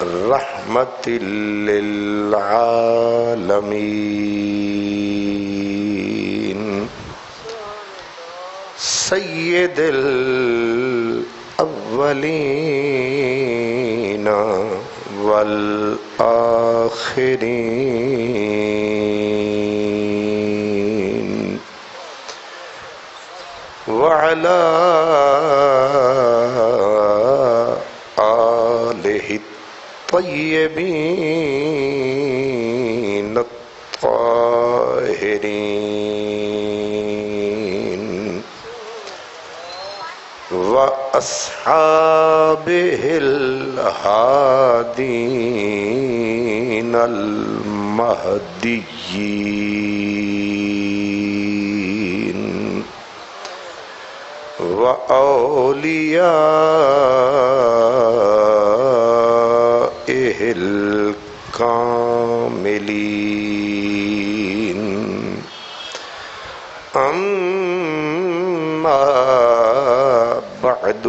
رحمت للعالمین سید الاولین والآخرین وعلى آلہ الطیبین الطاہرین وأصحابہ الہادین المہدیین وأولیائہ الکاملین اما بعد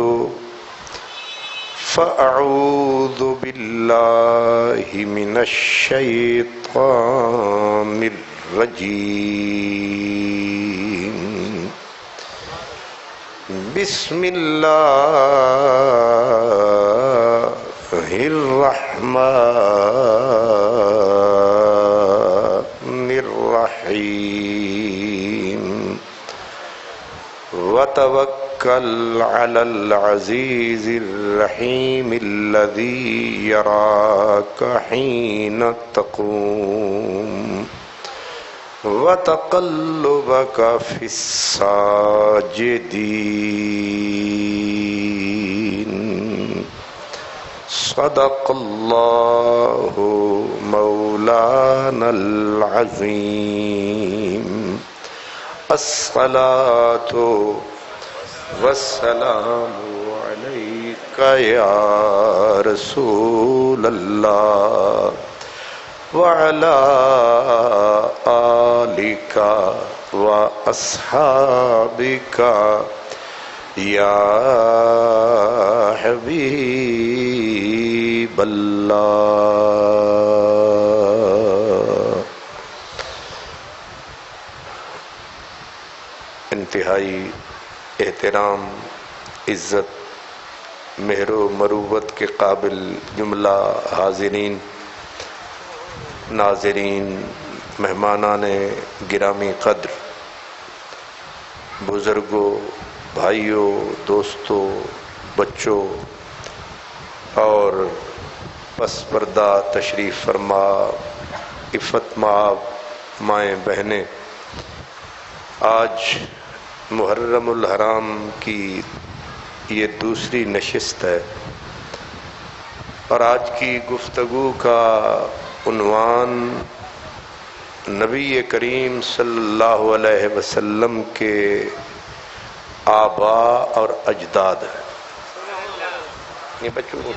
فأعوذ باللہ من الشیطان الرجیم بسم اللہ الرحمن الرحیم وتوکل علی العزیز الرحیم الذی یراک حین تقوم وتقلبک فی الساجدین صدق اللہ مولانا العظیم الصلاۃ والسلام علیک یا رسول اللہ وعلى آلك وأصحابك يا حبيب الله. انتہائی احترام، عزت، مہر و مروت کے قابل جملہ حاضرین، ناظرین، مہمانان گرامی قدر، بزرگوں، بھائیوں، دوستوں، بچوں اور پس پردہ تشریف فرما عفت مآب مائیں بہنیں، آج محرم الحرام کی یہ دوسری نشست ہے اور آج کی گفتگو کا عنوان نبی کریم صلی اللہ علیہ وسلم کے آباء اور اجداد ہے. یہ بچوں کو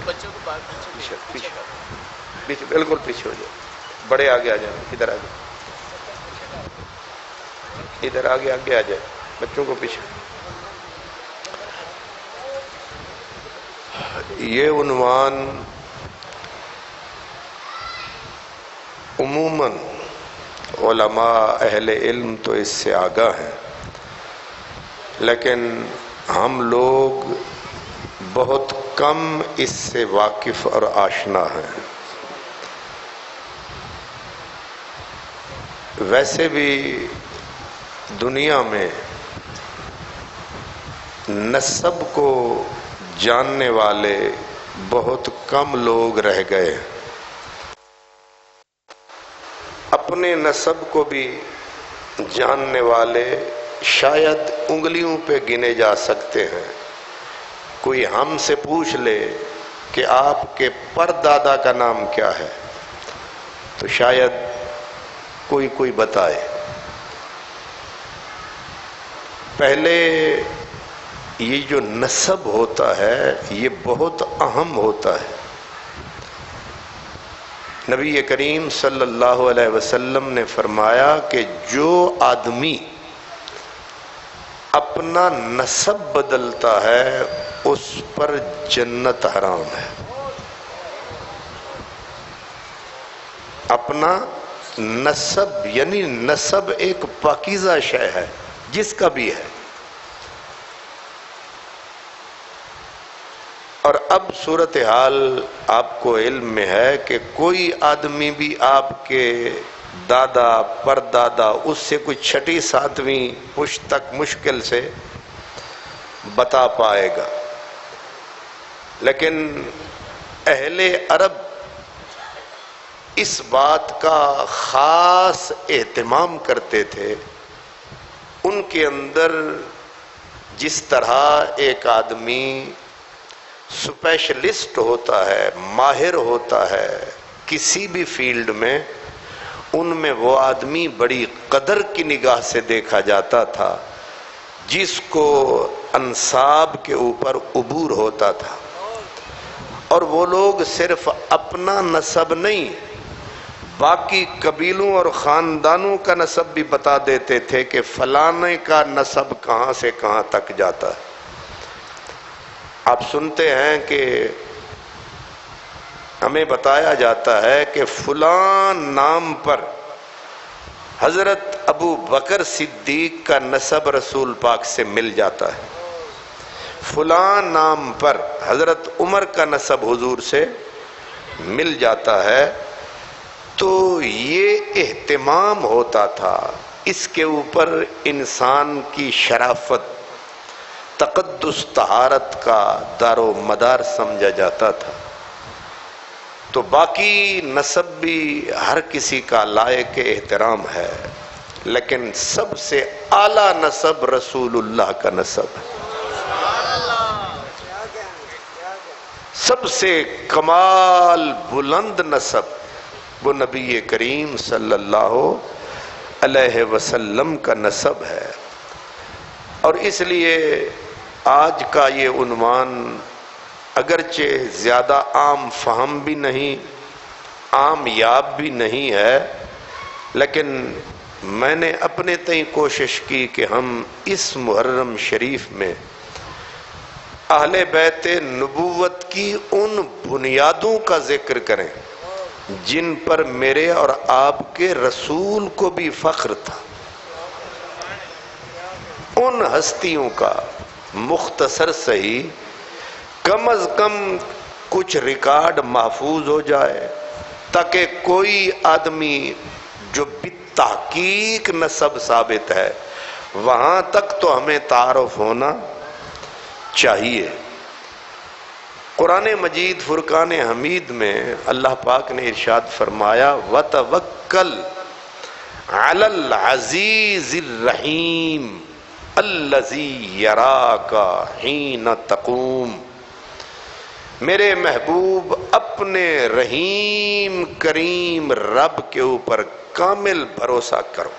پیچھے بالکل پیچھے ہو جائے، بڑے آگے آ جائیں، ادھر آ جائیں، ادھر آگے آ جائے، بچوں کو پیچھے. یہ عنوان عموماً علماء اہل علم تو اس سے آگاہ ہیں، لیکن ہم لوگ بہت کم اس سے واقف اور آشنا ہیں. ویسے بھی دنیا میں نسب کو جاننے والے بہت کم لوگ رہ گئے. اپنے نسب کو بھی جاننے والے شاید انگلیوں پہ گنے جا سکتے ہیں. کوئی ہم سے پوچھ لے کہ آپ کے پردادا کا نام کیا ہے تو شاید کوئی بتائے. پہلے یہ جو نسب ہوتا ہے یہ بہت اہم ہوتا ہے. نبی کریم صلی اللہ علیہ وسلم نے فرمایا کہ جو آدمی اپنا نسب بدلتا ہے اس پر جنت حرام ہے. اپنا نسب، یعنی نسب ایک پاکیزہ شے ہے جس کا بھی ہے. اور اب صورتحال آپ کو علم میں ہے کہ کوئی آدمی بھی آپ کے دادا پردادا اس سے کوئی 6 7ویں پشت تک مشکل سے بتا پائے گا. لیکن اہل عرب اس بات کا خاص اہتمام کرتے تھے. ان کے اندر جس طرح ایک آدمی اسپیشلسٹ ہوتا ہے، ماہر ہوتا ہے کسی بھی فیلڈ میں، ان میں وہ آدمی بڑی قدر کی نگاہ سے دیکھا جاتا تھا جس کو انساب کے اوپر عبور ہوتا تھا. اور وہ لوگ صرف اپنا نسب نہیں، باقی قبیلوں اور خاندانوں کا نسب بھی بتا دیتے تھے کہ فلانے کا نسب کہاں سے کہاں تک جاتا ہے. آپ سنتے ہیں کہ ہمیں بتایا جاتا ہے کہ فلاں نام پر حضرت ابو بکر صدیق کا نسب رسول پاک سے مل جاتا ہے، فلاں نام پر حضرت عمر کا نسب حضور سے مل جاتا ہے. تو یہ اہتمام ہوتا تھا، اس کے اوپر انسان کی شرافت، تقدس، طہارت کا دار و مدار سمجھا جاتا تھا. تو باقی نسب بھی ہر کسی کا لائق احترام ہے، لیکن سب سے اعلیٰ نسب رسول اللہ کا نسب ہے. سب سے کمال بلند نسب وہ نبی کریم صلی اللہ علیہ وسلم کا نسب ہے. اور اس لیے آج کا یہ عنوان اگرچہ زیادہ عام فہم بھی نہیں، عام یاب بھی نہیں ہے، لیکن میں نے اپنے تئیں کوشش کی کہ ہم اس محرم شریف میں اہل بیت نبوت کی ان بنیادوں کا ذکر کریں جن پر میرے اور آپ کے رسول کو بھی فخر تھا. ان ہستیوں کا مختصر صحیح کم از کم کچھ ریکارڈ محفوظ ہو جائے، تاکہ کوئی آدمی جو بالتحقیق نسب ثابت ہے وہاں تک تو ہمیں تعارف ہونا چاہیے. قرآن مجید فرقان حمید میں اللہ پاک نے ارشاد فرمایا وَتَوَكَّلْ عَلَى الْعَزِيزِ الرَّحِيمِ الَّذِي يَرَاكَ حِينَ تَقُومُ. میرے محبوب اپنے رحیم کریم رب کے اوپر کامل بھروسہ کرو.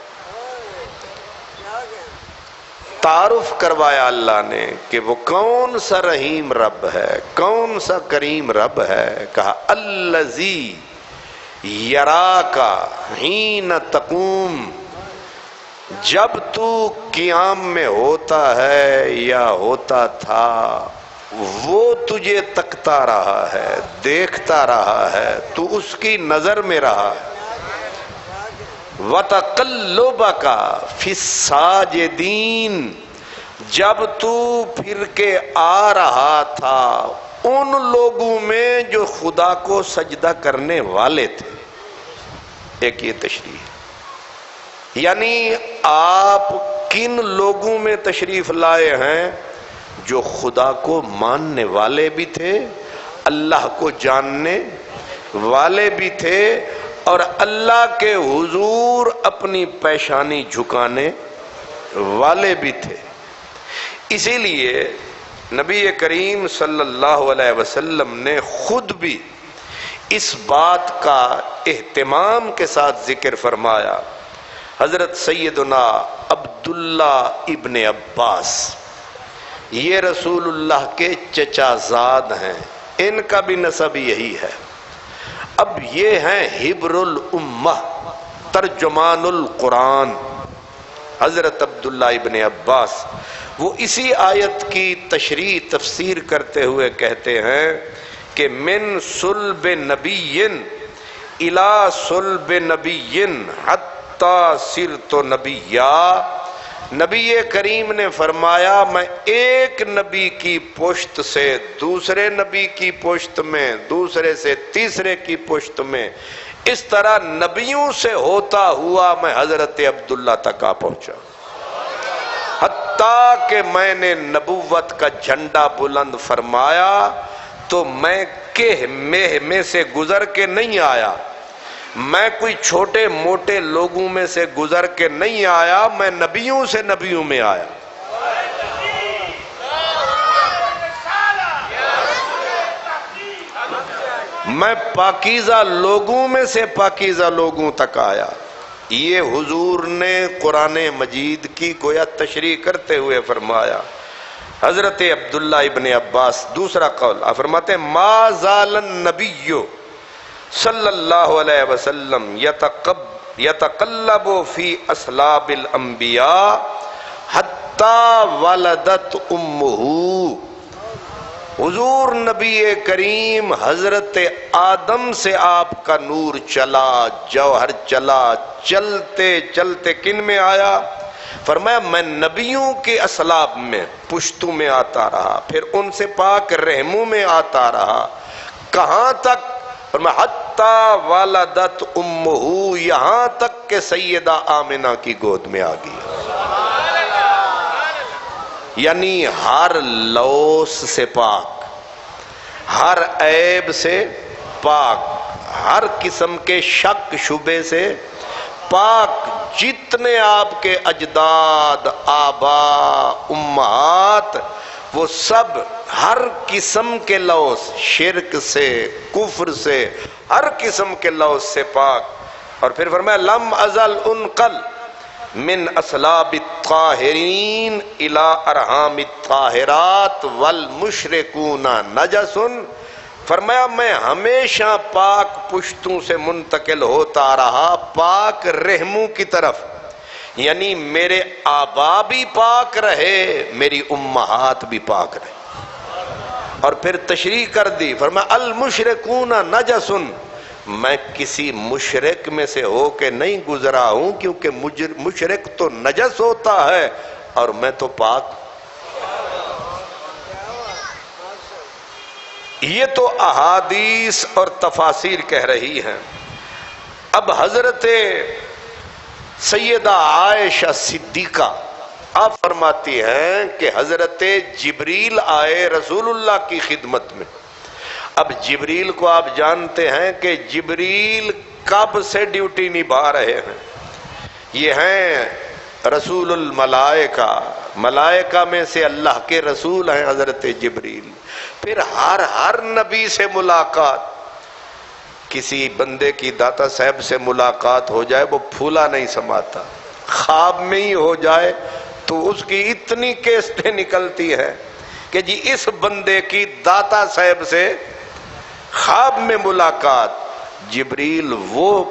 تعارف کروایا اللہ نے کہ وہ کون سا رحیم رب ہے، کون سا کریم رب ہے. کہا الذی یراک حین تقوم، جب تو قیام میں ہوتا ہے یا ہوتا تھا وہ تجھے تکتا رہا ہے، دیکھتا رہا ہے، تو اس کی نظر میں رہا ہے. وَتَقَلُّبَكَ فِي السَّاجِدِينَ، جب تو پھر کے آ رہا تھا ان لوگوں میں جو خدا کو سجدہ کرنے والے تھے. ایک یہ تشریح، یعنی آپ کن لوگوں میں تشریف لائے ہیں؟ جو خدا کو ماننے والے بھی تھے، اللہ کو جاننے والے بھی تھے، اور اللہ کے حضور اپنی پیشانی جھکانے والے بھی تھے. اسی لیے نبی کریم صلی اللہ علیہ وسلم نے خود بھی اس بات کا اہتمام کے ساتھ ذکر فرمایا. حضرت سیدنا عبداللہ ابن عباس، یہ رسول اللہ کے چچا زاد ہیں، ان کا بھی نسب یہی ہے. اب یہ ہیں حبر الامہ، ترجمان القرآن، حضرت عبداللہ ابن عباس. وہ اسی آیت کی تشریح تفسیر کرتے ہوئے کہتے ہیں کہ من صلب نبی الا صلب نبی حتی صرت نبیا، نبی کریم نے فرمایا میں ایک نبی کی پشت سے دوسرے نبی کی پشت میں، دوسرے سے تیسرے کی پشت میں، اس طرح نبیوں سے ہوتا ہوا میں حضرت عبداللہ تک آ پہنچا، حتیٰ کہ میں نے نبوت کا جھنڈا بلند فرمایا تو میں کہ میں سے گزر کے نہیں آیا، میں کوئی چھوٹے موٹے لوگوں میں سے گزر کے نہیں آیا، میں نبیوں سے نبیوں میں آیا۔ میں پاکیزہ لوگوں میں سے پاکیزہ لوگوں تک آیا۔ یہ حضور نے قرآن مجید کی گویا تشریح کرتے ہوئے فرمایا۔ حضرت عبداللہ ابن عباس دوسرا قول فرماتے ہیں ما زال النبی صلی اللہ علیہ وسلم یتقلب فی اصلاب الانبیاء حتی ولدت امہ، حضور نبی کریم حضرت آدم سے آپ کا نور چلا، جوہر چلا، چلتے چلتے کن میں آیا؟ فرمایا میں نبیوں کے اصلاب میں، پشتوں میں آتا رہا، پھر ان سے پاک رحموں میں آتا رہا، کہاں تک؟ فرمایا حتی ولدت امہ، یہاں تک کہ سیدہ آمنہ کی گود میں آ گئی، یعنی ہر لوث سے پاک، ہر عیب سے پاک، ہر قسم کے شک شبے سے پاک، جتنے آپ کے اجداد، آبا، امہات، وہ سب ہر قسم کے لوث، شرک سے، کفر سے، ہر قسم کے لوث سے پاک۔ اور پھر فرمایا لم ازل انقل من اصلاب الطاہرین الى ارحام الطاہرات والمشرکون نجس، فرمایا میں ہمیشہ پاک پشتوں سے منتقل ہوتا رہا پاک رحموں کی طرف، یعنی میرے آبا بھی پاک رہے، میری امہات بھی پاک رہے۔ اور پھر تشریح کر دی، فرمایا المشرکون نجس، میں کسی مشرک میں سے ہو کے نہیں گزرا ہوں، کیونکہ مشرک تو نجس ہوتا ہے اور میں تو پاک۔ یہ تو احادیث اور تفاسیر کہہ رہی ہیں۔ اب حضرت سیدہ عائشہ صدیقہ آپ فرماتی ہیں کہ حضرت جبریل آئے رسول اللہ کی خدمت میں۔ اب جبریل کو آپ جانتے ہیں کہ جبریل کب سے ڈیوٹی نبھا رہے ہیں، یہ ہیں رسول الملائکہ، ملائکہ میں سے اللہ کے رسول ہیں حضرت جبریل۔ پھر ہر نبی سے ملاقات، کسی بندے کی داتا صاحب سے ملاقات ہو جائے وہ پھولا نہیں سماتا، خواب میں ہی ہو جائے تو اس کی اتنی کیسٹیں نکلتی ہیں کہ جی اس بندے کی داتا صاحب سے خواب میں ملاقات۔ جبریل وہ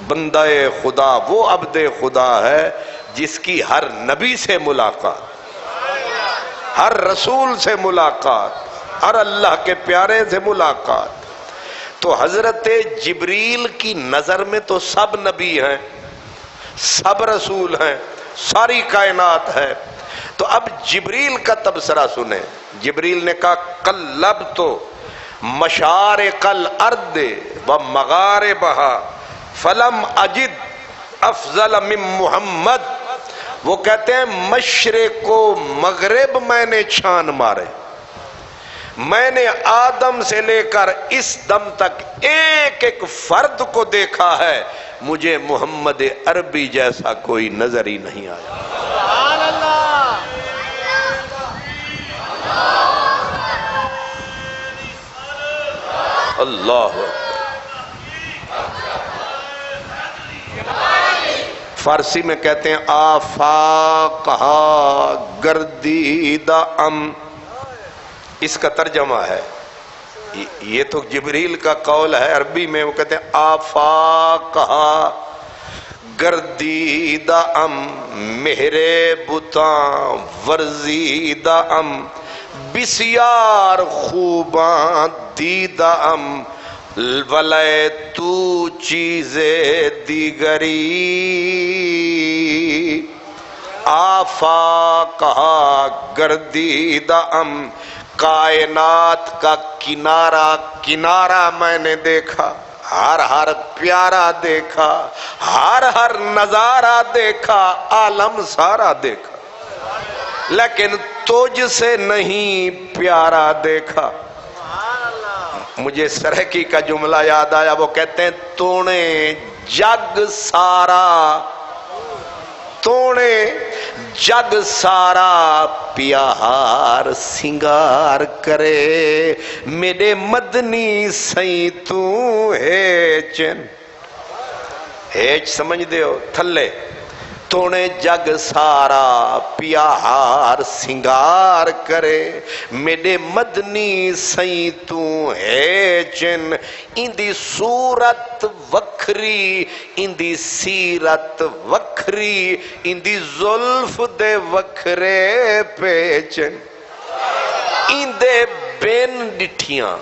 بندہ خدا، وہ عبد خدا ہے جس کی ہر نبی سے ملاقات، ہر رسول سے ملاقات، ہر اللہ کے پیارے سے ملاقات۔ تو حضرت جبریل کی نظر میں تو سب نبی ہیں، سب رسول ہیں، ساری کائنات ہے۔ تو اب جبریل کا تبصرہ سنیں۔ جبریل نے کہا قلبت مشارق الارض ومغاربہا فلم اجد افضل من محمد، وہ کہتے ہیں مشرق و مغرب میں نے چھان مارے، میں نے آدم سے لے کر اس دم تک ایک ایک فرد کو دیکھا ہے، مجھے محمد عربی جیسا کوئی نظر ہی نہیں آیا۔ اللہ فارسی میں کہتے ہیں آفاقہا گردیدہ ام، اس کا ترجمہ ہے، یہ تو جبریل کا قول ہے، عربی میں وہ کہتے ہیں آفاقہا گردیدہ ام، مہرے بتاں ورزیدہ ام، بسیار خوباں دیدہ ام، ولے تو چیز دیگری آفاقہا گردیدہ کائنات کا کنارہ کنارہ میں نے دیکھا، ہر ہر پیارا دیکھا، ہر نظارہ دیکھا، عالم سارا دیکھا، لیکن تجھ سے نہیں پیارا دیکھا۔ مجھے سرکی کا جملہ یاد آیا، وہ کہتے ہیں تو نے جگ سارا، تو نے جگ سارا پیار سنگار کرے، میرے مدنی سئی تو ہیچن، ہیچ سمجھ دے ہو تھلے، تو نے جگ سارا پیار سنگار کرے، میرے مدنی سئی تو ہیچن، اندی صورت وکھری، اندی سیرت وکھری، اندی زلف دے وکھرے پیچن، اندے بین ڈٹھیاں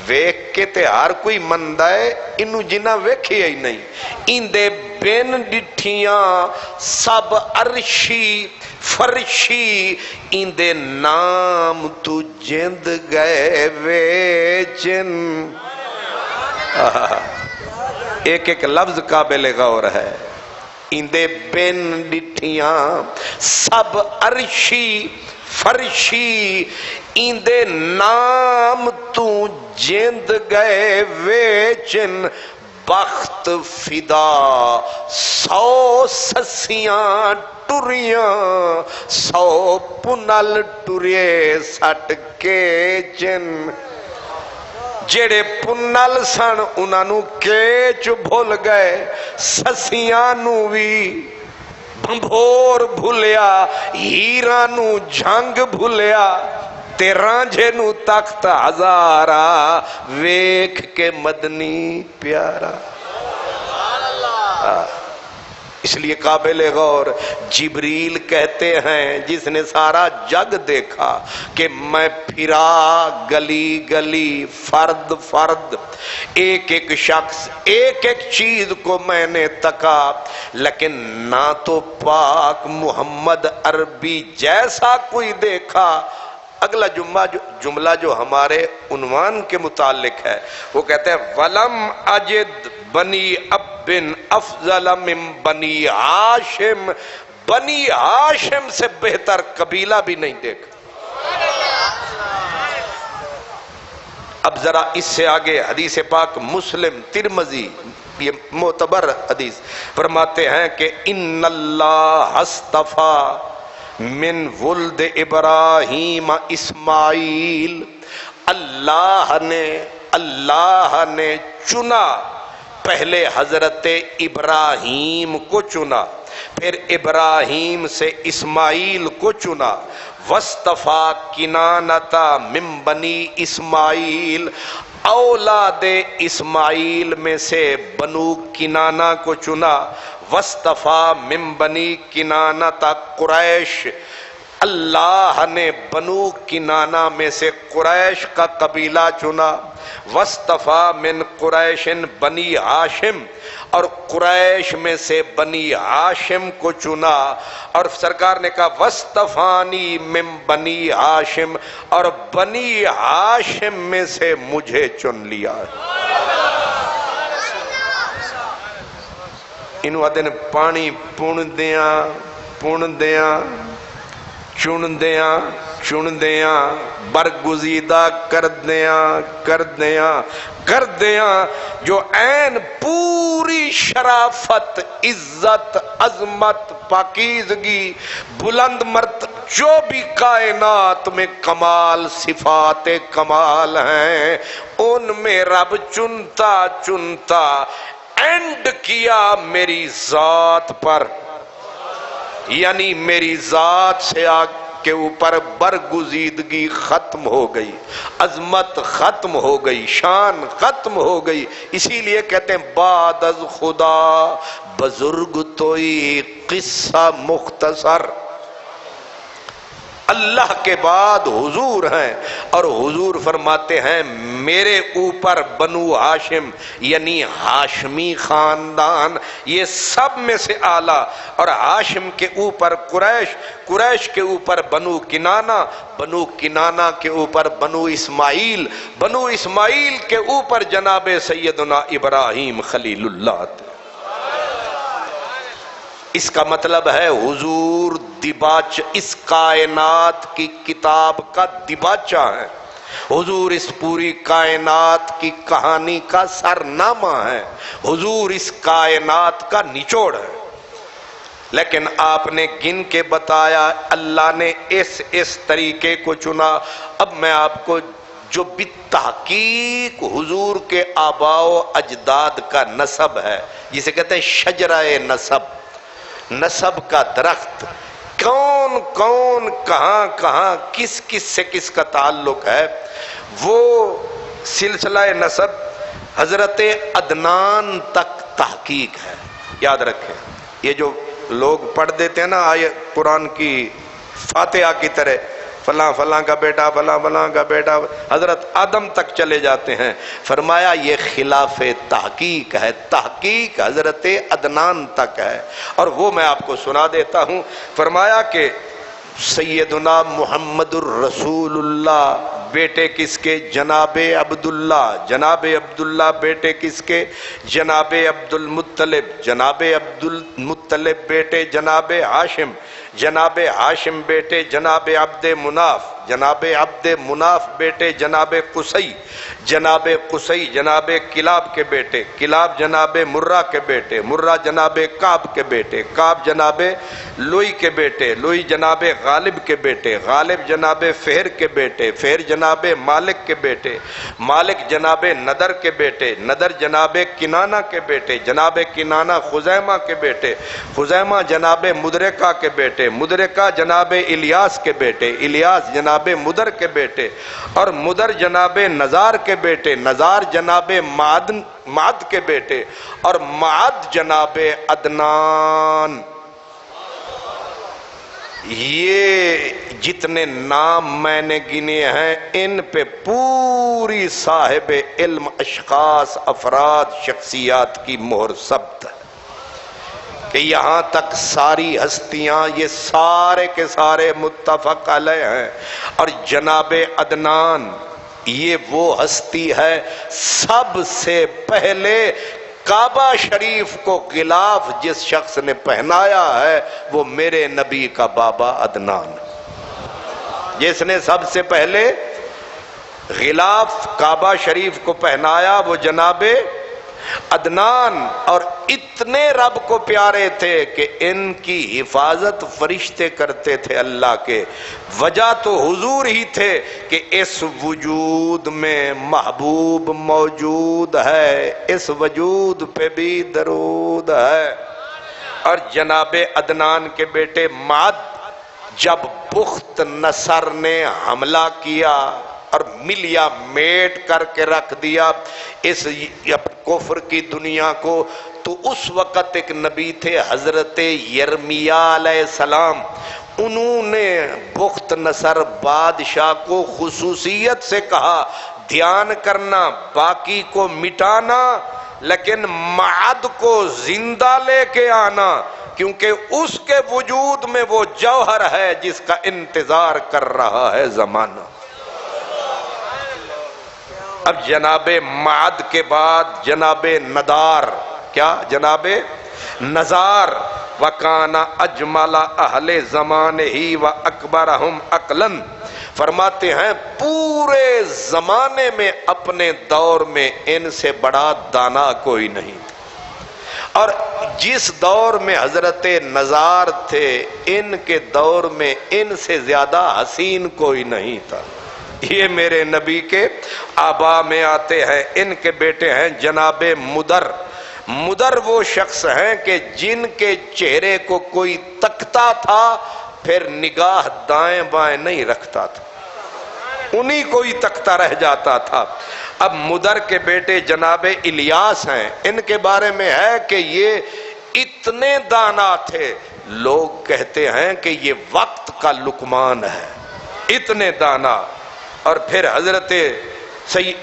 ویکھ کے تے ہر کوئی مندہ ہے، انہوں جنہ ویکھے ہی نہیں، اندے بین ڈٹھیاں سب عرشی فرشی، اندے نام تو جند گئے ویچن۔ ایک ایک لفظ قابل غور ہے، اندے بین ڈٹھیاں سب عرشی فرشی، اندے نام تو جند گئے ویچن، بخت فدا 100 سسیاں ٹریاں، 100 پنل ٹریے سٹ کیچن، جڑے پنل سن انہاں نو کیچ بھول گئے، سسیاں نو بھی بھمبور بھولیا، ہیراں نو جھنگ بھولیا، تے رانجھے نو تخت ہزارہ، ویکھ کے مدنی پیارا۔ اس لیے قابل غور جبریل کہتے ہیں جس نے سارا جگ دیکھا کہ میں پھرا گلی گلی فرد فرد، ایک ایک شخص ایک ایک چیز کو میں نے تکا، لیکن نہ تو پاک محمد عربی جیسا کوئی دیکھا۔ اگلا جملہ جو ہمارے عنوان کے متعلق ہے وہ کہتے ہیں وَلَمْ أَجِدْ بنی ابن افضل من بنی ہاشم، بنی ہاشم سے بہتر قبیلہ بھی نہیں دیکھا۔ اب ذرا اس سے آگے حدیث پاک مسلم ترمذی یہ معتبر حدیث فرماتے ہیں کہ ان اللہ اصطفیٰ من ولد ابراہیم اسماعیل، اللہ نے چنا، پہلے حضرت ابراہیم کو چنا، پھر ابراہیم سے اسماعیل کو چنا، واصطفیٰ کنانتا من بنی اسماعیل، اولاد اسماعیل میں سے بنو کنانہ کو چنا، واصطفیٰ من بنی کنانتا قریش، اللہ نے بنو کنانہ میں سے قریش کا قبیلہ چنا، واصطفیٰ من قریش بنی ہاشم، اور قریش میں سے بنی ہاشم کو چنا، اور سرکار نے کہا واصطفانی من بنی ہاشم، اور بنی ہاشم میں سے مجھے چن لیا۔ انہوں آدھے نے پانی پون دیاں چن دیاں برگزیدہ کر دیاں، جو عین پوری شرافت عزت عظمت پاکیزگی بلند جو بھی کائنات میں کمال صفات کمال ہیں ان میں رب چنتا اینڈ کیا میری ذات پر، یعنی میری ذات سے آگ کے اوپر برگزیدگی ختم ہو گئی، عظمت ختم ہو گئی، شان ختم ہو گئی۔ اسی لیے کہتے ہیں بعد از خدا بزرگ توئی قصہ مختصر، اللہ کے بعد حضور ہیں، اور حضور فرماتے ہیں میرے اوپر بنو ہاشم یعنی ہاشمی خاندان یہ سب میں سے اعلیٰ، اور ہاشم کے اوپر قریش، قریش کے اوپر بنو کنانہ، بنو کنانہ کے اوپر بنو اسماعیل، بنو اسماعیل کے اوپر جناب سیدنا ابراہیم خلیل اللہ تھے۔ اس کا مطلب ہے حضور دباچ اس کائنات کی کتاب کا دباچہ ہے، حضور اس پوری کائنات کی کہانی کا سرنامہ ہے، حضور اس کائنات کا نچوڑ ہے۔ لیکن آپ نے گن کے بتایا، اللہ نے اس طریقے کو چنا۔ اب میں آپ کو جو بالتحقیق حضور کے آباء و اجداد کا نسب ہے، جسے کہتے ہیں شجرہ نسب، نسب کا درخت، کون کون کہاں کہاں کس کس سے کس کا تعلق ہے، وہ سلسلہ نسب حضرت عدنان تک تحقیق ہے۔ یاد رکھیں، یہ جو لوگ پڑھ دیتے ہیں نا آیت قرآن کی فاتحہ کی طرح، فلاں فلاں کا بیٹا، فلاں فلاں کا بیٹا، حضرت آدم تک چلے جاتے ہیں، فرمایا یہ خلاف تحقیق ہے، تحقیق حضرت عدنان تک ہے۔ اور وہ میں آپ کو سنا دیتا ہوں، فرمایا کہ سیدنا محمد الرسول اللہ بیٹے کس کے؟ جناب عبداللہ، جناب عبداللہ بیٹے کس کے؟ جناب عبد المطلب، جناب عبد المطلب بیٹے جناب ہاشم، جناب ہاشم بیٹے جناب عبد مناف، جناب عبد مناف بیٹے جناب قصی، جناب قصی جناب کلاب کے بیٹے، کلاب جناب مرہ کے بیٹے، مرہ جناب کعب کے بیٹے، کعب جناب لوئی کے بیٹے، لوئی جناب غالب کے بیٹے، غالب جناب فہر کے بیٹے، فہر جناب مالک کے بیٹے، مالک جناب ندر کے بیٹے، ندر جناب کنانہ کے بیٹے، جناب کنانہ خزیمہ کے بیٹے، خزیمہ جناب مدرکہ کے بیٹے، مدرکہ جناب الیاس کے بیٹے، الیاس جناب مدر کے بیٹے، اور مدر جناب نزار کے بیٹے، نزار جناب معد کے بیٹے، اور معد جناب عدنان۔ یہ جتنے نام میں نے گنے ہیں ان پہ پوری صاحب علم اشخاص، افراد، شخصیات کی مہر ثبت ہے کہ یہاں تک ساری ہستیاں یہ سارے کے سارے متفق علیہ ہیں۔ اور جناب عدنان یہ وہ ہستی ہے سب سے پہلے کعبہ شریف کو غلاف جس شخص نے پہنایا ہے وہ میرے نبی کا بابا عدنان، جس نے سب سے پہلے غلاف کعبہ شریف کو پہنایا وہ جناب عدنان۔ اور اتنے رب کو پیارے تھے کہ ان کی حفاظت فرشتے کرتے تھے اللہ کے، وجہ تو حضور ہی تھے کہ اس وجود میں محبوب موجود ہے، اس وجود پہ بھی درود ہے۔ اور جناب عدنان کے بیٹے معد جب بخت نصر نے حملہ کیا اور ملیا میٹ کر کے رکھ دیا اس کفر کی دنیا کو، تو اس وقت ایک نبی تھے حضرت یرمیاء علیہ السلام، انہوں نے بخت نصر بادشاہ کو خصوصیت سے کہا دھیان کرنا، باقی کو مٹانا لیکن معد کو زندہ لے کے آنا، کیونکہ اس کے وجود میں وہ جوہر ہے جس کا انتظار کر رہا ہے زمانہ۔ اب جناب معد کے بعد جناب ندار، کیا جناب نزار، وَكَانَ أَجْمَلَ أَهْلِ زَمَانِهِ وَأَكْبَرَهُمْ عَقْلًا، فرماتے ہیں پورے زمانے میں اپنے دور میں ان سے بڑا دانا کوئی نہیں تھا، اور جس دور میں حضرت نزار تھے ان کے دور میں ان سے زیادہ حسین کوئی نہیں تھا۔ یہ میرے نبی کے آبا میں آتے ہیں، ان کے بیٹے ہیں جناب مدر۔ مدر وہ شخص ہیں کہ جن کے چہرے کو کوئی تکتا تھا پھر نگاہ دائیں بائیں نہیں رکھتا تھا، انہی کو ہی تکتا رہ جاتا تھا۔ اب مدر کے بیٹے جناب الیاس ہیں، ان کے بارے میں ہے کہ یہ اتنے دانا تھے، لوگ کہتے ہیں کہ یہ وقت کا لقمان ہے، اتنے دانا. اور پھر حضرت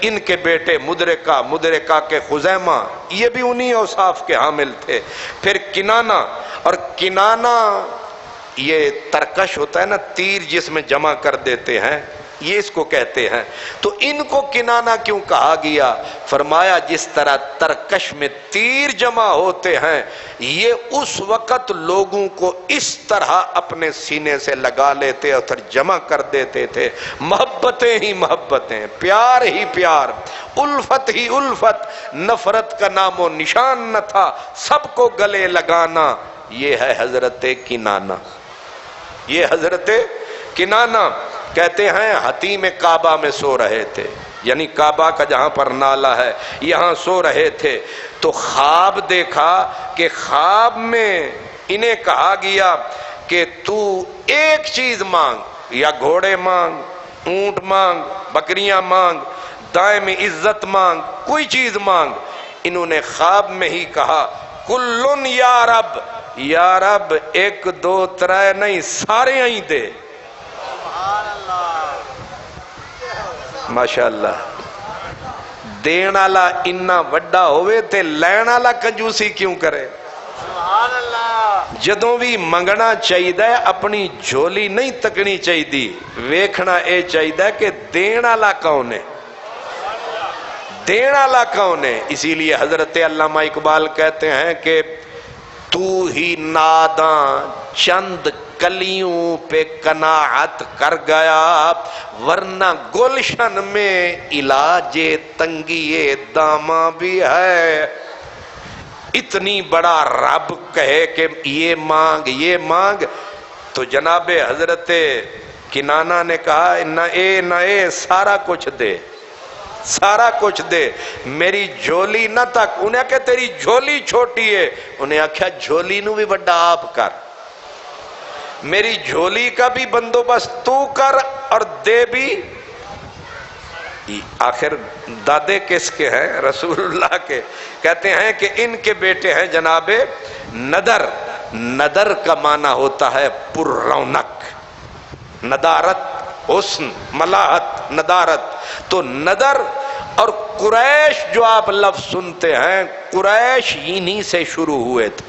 ان کے بیٹے مدرکہ کے خزیمہ، یہ بھی انہی اوصاف کے حامل تھے. پھر کنانہ، اور کنانہ یہ ترکش ہوتا ہے نا، تیر جس میں جمع کر دیتے ہیں، یہ اس کو کہتے ہیں. تو ان کو کنانہ کیوں کہا گیا؟ فرمایا جس طرح ترکش میں تیر جمع ہوتے ہیں، یہ اس وقت لوگوں کو اس طرح اپنے سینے سے لگا لیتے اور پھر جمع کر دیتے تھے. محبتیں ہی محبتیں، پیار ہی پیار، الفت ہی الفت، نفرت کا نام و نشان نہ تھا، سب کو گلے لگانا. یہ ہے حضرت کنانہ. یہ حضرت کنانہ کہتے ہیں حتیم کعبہ میں سو رہے تھے، یعنی کعبہ کا جہاں پر نالا ہے یہاں سو رہے تھے. تو خواب دیکھا کہ خواب میں انہیں کہا گیا کہ تو ایک چیز مانگ، یا گھوڑے مانگ، اونٹ مانگ، بکریاں مانگ، دائم عزت مانگ، کوئی چیز مانگ. انہوں نے خواب میں ہی کہا کلن یا رب، یا رب ایک دو ترے نہیں سارے ہی دے. ماشاءاللہ. دین والا اتنا وڈا ہوئے تے لین والا کنجوسی کیوں کرے؟ جدوں بھی منگنا چاہیے اپنی جھولی نہیں تکنی چاہیے، ویکھنا اے چاہیے کہ دین والا کون ہے، دین والا کون ہے. اسی لیے حضرت علامہ اقبال کہتے ہیں کہ تو ہی ناداں چند کلیوں پہ قناعت کر گیا، ورنہ گلشن میں علاج تنگی داماں بھی ہے. اتنی بڑا رب کہے کہ یہ مانگ یہ مانگ، تو جناب حضرت کنانہ نے کہا نہ اے سارا کچھ دے، سارا کچھ دے، میری جھولی نہ تک. انہیں کہ تیری جھولی چھوٹی ہے، انہیں آکھیا جھولی نو بھی بڑا آپ کر، میری جھولی کا بھی بندوبست تو کر اور دے بھی. آخر دادے کس کے ہیں؟ رسول اللہ کے. کہتے ہیں کہ ان کے بیٹے ہیں جناب ندر. ندر کا معنی ہوتا ہے پر رونق، ندارت، حسن، ملاحت، ندارت. تو ندر اور قریش جو آپ لفظ سنتے ہیں، قریش انہی سے شروع ہوئے تھے،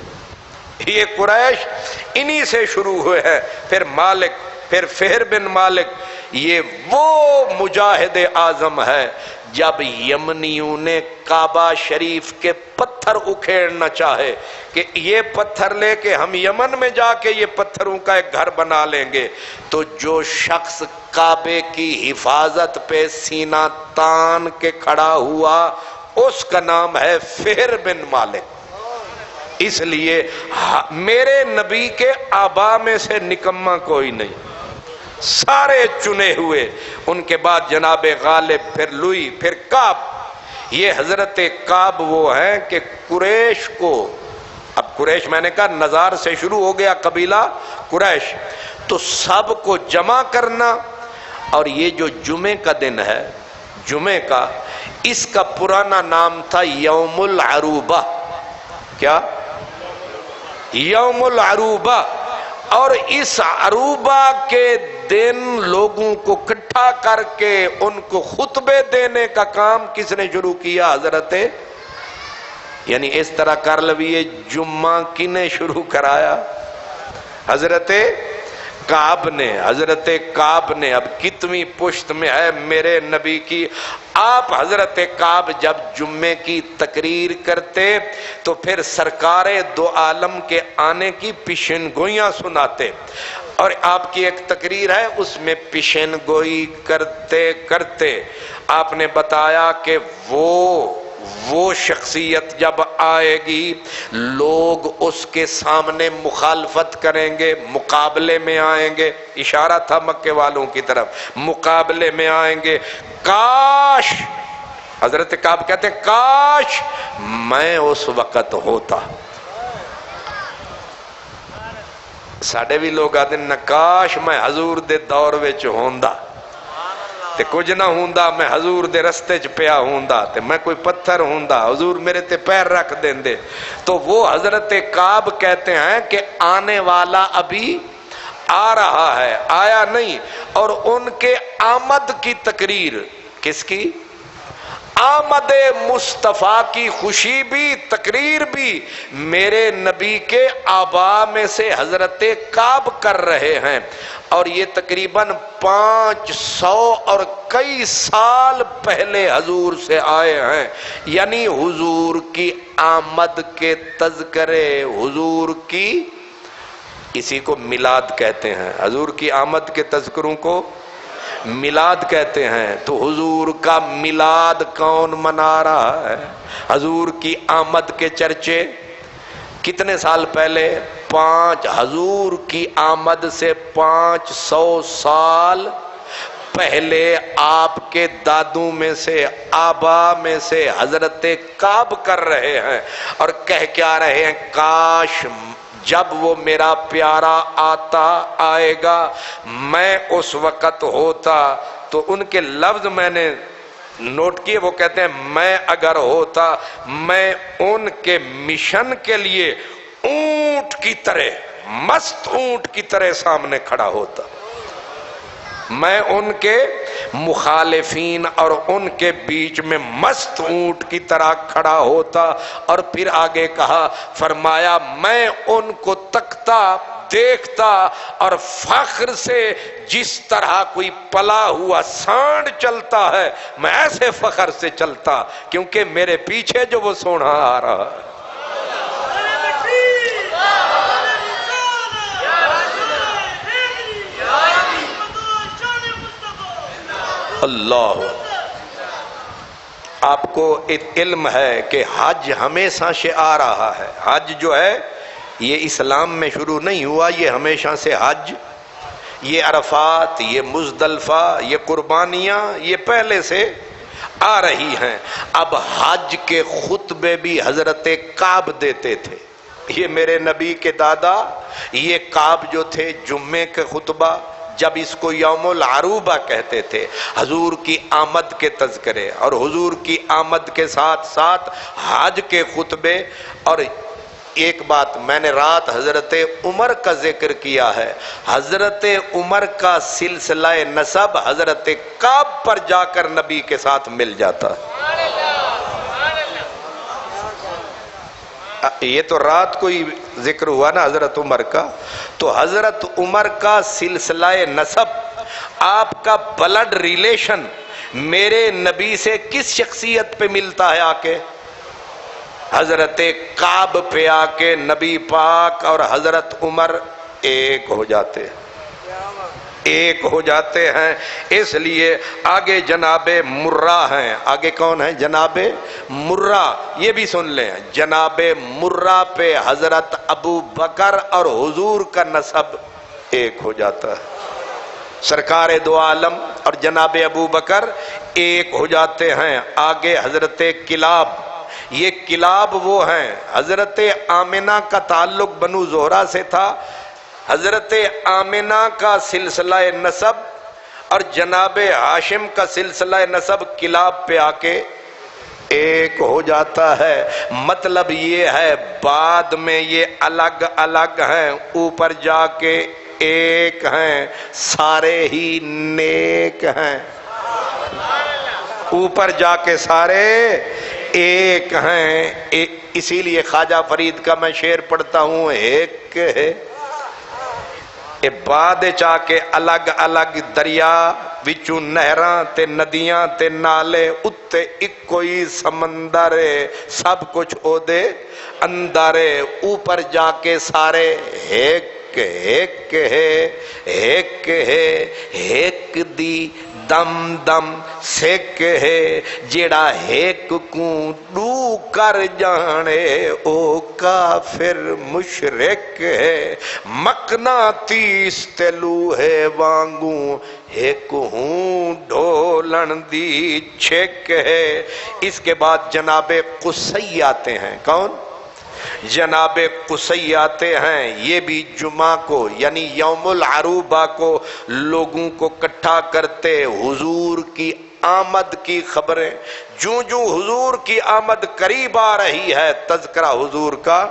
یہ قریش انہی سے شروع ہوئے ہیں. پھر مالک، پھر فہر بن مالک. یہ وہ مجاہد اعظم ہے جب یمنیوں نے کعبہ شریف کے پتھر اکھیڑنا چاہے کہ یہ پتھر لے کے ہم یمن میں جا کے یہ پتھروں کا ایک گھر بنا لیں گے، تو جو شخص کعبے کی حفاظت پہ سینہ تان کے کھڑا ہوا اس کا نام ہے فہر بن مالک. اس لیے میرے نبی کے آبا میں سے نکمہ کوئی نہیں، سارے چنے ہوئے. ان کے بعد جناب غالب، پھر لوئی، پھر کعب. یہ حضرت کعب وہ ہیں کہ قریش کو، اب قریش میں نے کہا نزار سے شروع ہو گیا قبیلہ قریش، تو سب کو جمع کرنا. اور یہ جو جمعے کا دن ہے، جمعے کا، اس کا پرانا نام تھا یوم العروبہ. کیا؟ یوم العروبہ. اور اس عروبہ کے دن لوگوں کو اکٹھا کر کے ان کو خطبے دینے کا کام کس نے شروع کیا؟ حضرت، یعنی اس طرح کر لویے جمعہ کنے شروع کرایا؟ حضرت کعب نے. حضرت کعب نے. اب کتنی پشت میں ہے میرے نبی کی. آپ حضرت کعب جب جمعے کی تقریر کرتے تو پھر سرکار دو عالم کے آنے کی پیشن گوئیاں سناتے. اور آپ کی ایک تقریر ہے، اس میں پیشن گوئی کرتے کرتے آپ نے بتایا کہ وہ شخصیت جب آئے گی لوگ اس کے سامنے مخالفت کریں گے، مقابلے میں آئیں گے. اشارہ تھا مکے والوں کی طرف، مقابلے میں آئیں گے. کاش، حضرت کعب کہتے ہیں کاش میں اس وقت ہوتا. ساڑھے بھی لوگ آتے ہیں کاش میں حضور دے دور وچ ہوندا تے کچھ نہ ہوندا، میں حضور دے رستے چ پیا ہوندا تے میں کوئی پتھر ہوندا، حضور میرے تے پیر رکھ دیندے. تو وہ حضرت کعب کہتے ہیں کہ آنے والا ابھی آ رہا ہے، آیا نہیں، اور ان کے آمد کی تقریر، کس کی؟ آمد مصطفیٰ کی خوشی بھی، تقریر بھی میرے نبی کے آبا میں سے حضرت کعب کر رہے ہیں، اور یہ تقریباً 500 اور کئی سال پہلے حضور سے آئے ہیں، یعنی حضور کی آمد کے تذکرے، حضور کی، اسی کو میلاد کہتے ہیں، حضور کی آمد کے تذکروں کو میلاد کہتے ہیں۔ تو حضور کا میلاد کون منا رہا ہے؟ حضور کی آمد کے چرچے کتنے سال پہلے؟ حضور کی آمد سے 500 سال پہلے آپ کے دادوں میں سے، آبا میں سے حضرت کعب کر رہے ہیں، اور کہہ کیا رہے ہیں؟ کاش جب وہ میرا پیارا آئے گا میں اس وقت ہوتا۔ تو ان کے لفظ میں نے نوٹ کیے، وہ کہتے ہیں میں اگر ہوتا، میں ان کے مشن کے لیے اونٹ کی طرح، مست اونٹ کی طرح سامنے کھڑا ہوتا، میں ان کے مخالفین اور ان کے بیچ میں مست اونٹ کی طرح کھڑا ہوتا۔ اور پھر آگے کہا، فرمایا میں ان کو تکتا، دیکھتا، اور فخر سے جس طرح کوئی پلا ہوا سانڈ چلتا ہے، میں ایسے فخر سے چلتا، کیونکہ میرے پیچھے جو وہ سونا آ رہا ہے۔ اللہ، آپ کو ایک علم ہے کہ حج ہمیشہ سے آ رہا ہے، حج جو ہے یہ اسلام میں شروع نہیں ہوا، یہ ہمیشہ سے حج، یہ عرفات، یہ مزدلفہ، یہ قربانیاں، یہ پہلے سے آ رہی ہیں۔ اب حج کے خطبے بھی حضرت کعب دیتے تھے، یہ میرے نبی کے دادا، یہ کعب جو تھے جمعے کے خطبہ، جب اس کو یوم العروبہ کہتے تھے، حضور کی آمد کے تذکرے، اور حضور کی آمد کے ساتھ ساتھ حج کے خطبے۔ اور ایک بات میں نے رات حضرت عمر کا ذکر کیا ہے، حضرت عمر کا سلسلہ نسب حضرت کعب پر جا کر نبی کے ساتھ مل جاتا ہے۔ یہ تو رات کو ہی ذکر ہوا نا حضرت عمر کا، تو حضرت عمر کا سلسلہ نسب، آپ کا بلڈ ریلیشن میرے نبی سے کس شخصیت پہ ملتا ہے آ کے؟ حضرت کعب پہ آ کے نبی پاک اور حضرت عمر ایک ہو جاتے ہیں، ایک ہو جاتے ہیں۔ اس لیے آگے جناب مرہ ہیں، آگے کون ہیں؟ جناب مرہ، یہ بھی سن لیں، جناب مرہ پہ حضرت ابو بکر اور حضور کا نسب ایک ہو جاتا ہے، سرکار دو عالم اور جناب ابو بکر ایک ہو جاتے ہیں۔ آگے حضرت کلاب، یہ کلاب وہ ہیں، حضرت آمنہ کا تعلق بنو زہرہ سے تھا، حضرت آمنہ کا سلسلہ نسب اور جناب ہاشم کا سلسلہ نسب کلاب پہ آ کے ایک ہو جاتا ہے۔ مطلب یہ ہے بعد میں یہ الگ الگ ہیں، اوپر جا کے ایک ہیں، سارے ہی نیک ہیں، اوپر جا کے سارے ایک ہیں۔ اسی لیے خواجہ فرید کا میں شعر پڑھتا ہوں، ایک ہے اے بعد چاہ کے الگ الگ دریا وچوں نہراں تے ندیاں تے نالے اتے ایک کوئی سمندر سب کچھ او دے اندر، اوپر جا کے سارے ایک ایک ہے، ایک ہے، ایک دی دم دم سکھ ہے، جیڑا ایک کو دو کر جانے او کافر مشرک ہے، مقناطیس تے لوہے وانگوں ایک ہوں ڈھولن دی چھک ہے۔ اس کے بعد جناب قصی آتے ہیں، کون؟ جناب قصی آتے ہیں، یہ بھی جمعہ کو یعنی یوم العروبہ کو لوگوں کو اکٹھا کرتے، حضور کی آمد کی خبریں، جو حضور کی آمد قریب آ رہی ہے تذکرہ حضور کا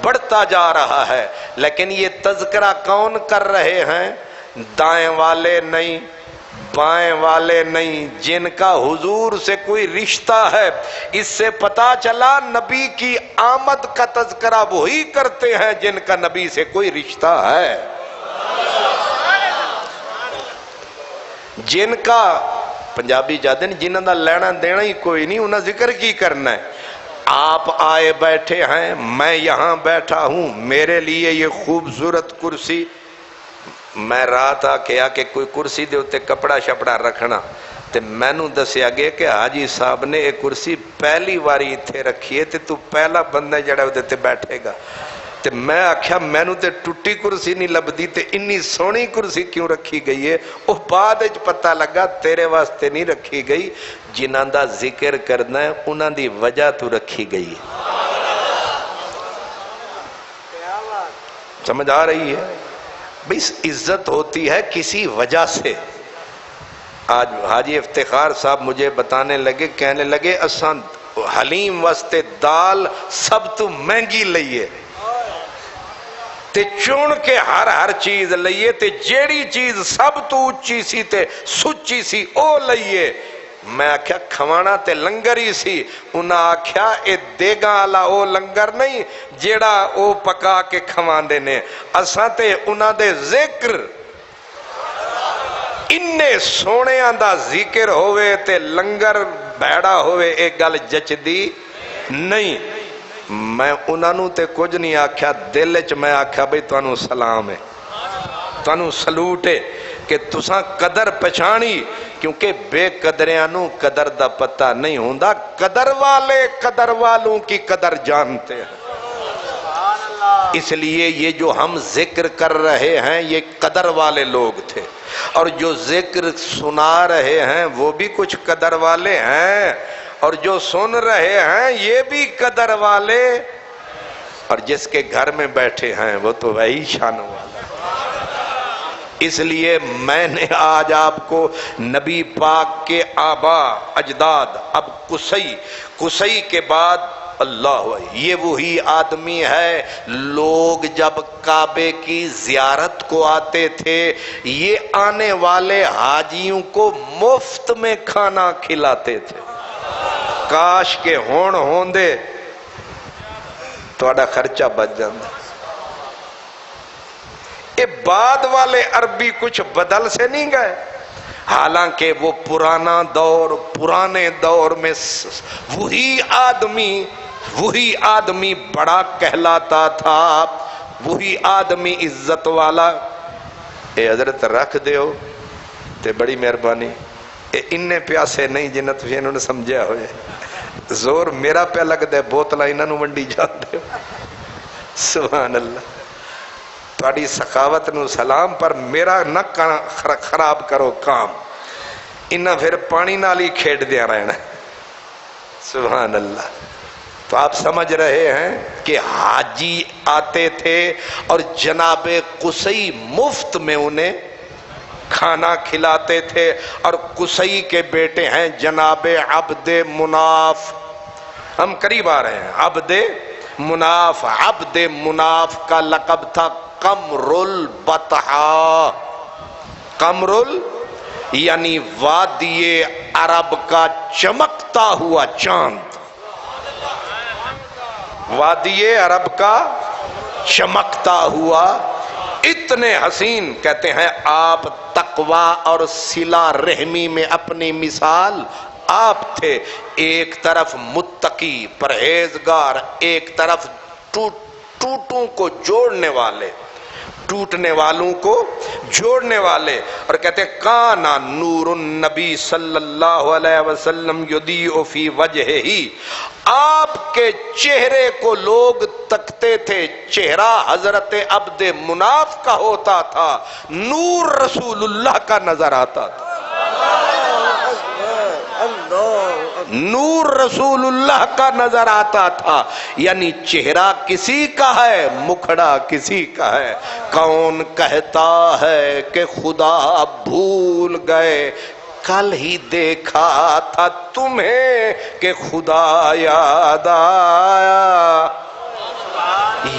بڑھتا جا رہا ہے. لیکن یہ تذکرہ کون کر رہے ہیں؟ دائیں والے نہیں، بائیں والے نہیں، جن کا حضور سے کوئی رشتہ ہے. اس سے پتا چلا نبی کی آمد کا تذکرہ وہی کرتے ہیں جن کا نبی سے کوئی رشتہ ہے. جن کا پنجابی جاتے ہیں جنہوں کا لینا دینا ہی کوئی نہیں، انہیں ذکر کی کرنا ہے. آپ آئے بیٹھے ہیں، میں یہاں بیٹھا ہوں، میرے لیے یہ خوبصورت کرسی، میں رات آ کے کوئی کرسی دے ہوتے کپڑا شپڑا رکھنا تے میں نو دسیا گیا کہ حاجی صاحب نے ایک کرسی پہلی واری اتھے رکھی ہے تے تو پہلا بندہ جڑا ہو تے بیٹھے گا. تے میں آکھیا میں نو تے ٹوٹی کرسی نہیں لبدی تے انی سونی کرسی کیوں رکھی گئی ہے؟ وہ بعد وچ پتہ لگا تیرے واسطے نہیں رکھی گئی، جنہاں دا ذکر کرنا ہے انہاں دی وجہ تو رکھی گئی ہے. سمجھ آ رہی ہے؟ بھئی عزت ہوتی ہے کسی وجہ سے. آج حاجی افتخار صاحب مجھے بتانے لگے، کہنے لگے اساں حلیم واسطے دال سب تو مہنگی لئیے تے چون کے ہر چیز لئیے تے جیڑی چیز سب تو اچھی سی تے سچی سی او لئیے. میں آکھیا کھوانا تے لنگر ہی سی. انہاں آکھیا اے دیگاں والا او لنگر نہیں جیڑا او پکا کے کھواندے نے. اساں تے انہاں دے ذکر اننے سونے دا ذکر ہوئے تے لنگر بیڑا ہوئے ایک گل جچدی نہیں. میں انہاں نو تے کچھ نہیں آکھیا، دل وچ میں آکھیا بھئی تانوں سلام ہے، تانوں سلوٹ ہے کہ تساں قدر پہچانی، کیونکہ بے قدریاں قدر دا پتہ نہیں ہوندا. قدر والے قدر والوں کی قدر جانتے ہیں. اس لیے یہ جو ہم ذکر کر رہے ہیں یہ قدر والے لوگ تھے، اور جو ذکر سنا رہے ہیں وہ بھی کچھ قدر والے ہیں، اور جو سن رہے ہیں یہ بھی قدر والے، اور جس کے گھر میں بیٹھے ہیں وہ تو وہی شان والا. اس لیے میں نے آج آپ کو نبی پاک کے آبا اجداد، اب قصی کے بعد اللہ، یہ وہی آدمی ہے لوگ جب کعبے کی زیارت کو آتے تھے یہ آنے والے حاجیوں کو مفت میں کھانا کھلاتے تھے. کاش کے ہوندے تھوڑا خرچہ بچ جاندہ. یہ بعد والے عربی کچھ بدل سے نہیں گئے، حالانکہ وہ پرانے دور میں وہی آدمی بڑا کہلاتا تھا، وہی آدمی عزت والا. اے حضرت رکھ دیو تے بڑی مہربانی. انہیں پیاسے نہیں جنت بھی انہوں نے سمجھا ہوئے، زور میرا پہ لگ دے بوتلہ انہوں منڈی جان دے. سبحان اللہ. تھوڑی سخاوت نو سلام، پر میرا نہ خراب کرو کام. انہاں پھر پانی نالی کھیڑ دیا رہنا. سبحان اللہ. تو آپ سمجھ رہے ہیں کہ حاجی آتے تھے اور جناب قصی مفت میں انہیں کھانا کھلاتے تھے. اور قصی کے بیٹے ہیں جناب عبد مناف. ہم قریب آ رہے ہیں. عبد مناف کا لقب تھا قمر البطحاء. قمر یعنی وادی عرب کا چمکتا ہوا چاند. وادی عرب کا چمکتا ہوا، اتنے حسین. کہتے ہیں آپ تقوی اور صلہ رحمی میں اپنی مثال آپ تھے. ایک طرف متقی پرہیزگار، ایک طرف ٹوٹوں کو جوڑنے والے، ٹوٹنے والوں کو جوڑنے والے. اور کہتے ہیں کانا نور النبی صلی اللہ علیہ وسلم یضیء فی وجہہ. آپ کے چہرے کو لوگ تکتے تھے، چہرہ حضرت عبد مناف کا ہوتا تھا، نور رسول اللہ کا نظر آتا تھا. نور رسول اللہ کا نظر آتا تھا. یعنی چہرہ کسی کا ہے، مکھڑا کسی کا ہے. کون کہتا ہے کہ خدا بھول گئے، کل ہی دیکھا تھا تمہیں کہ خدا یاد آیا.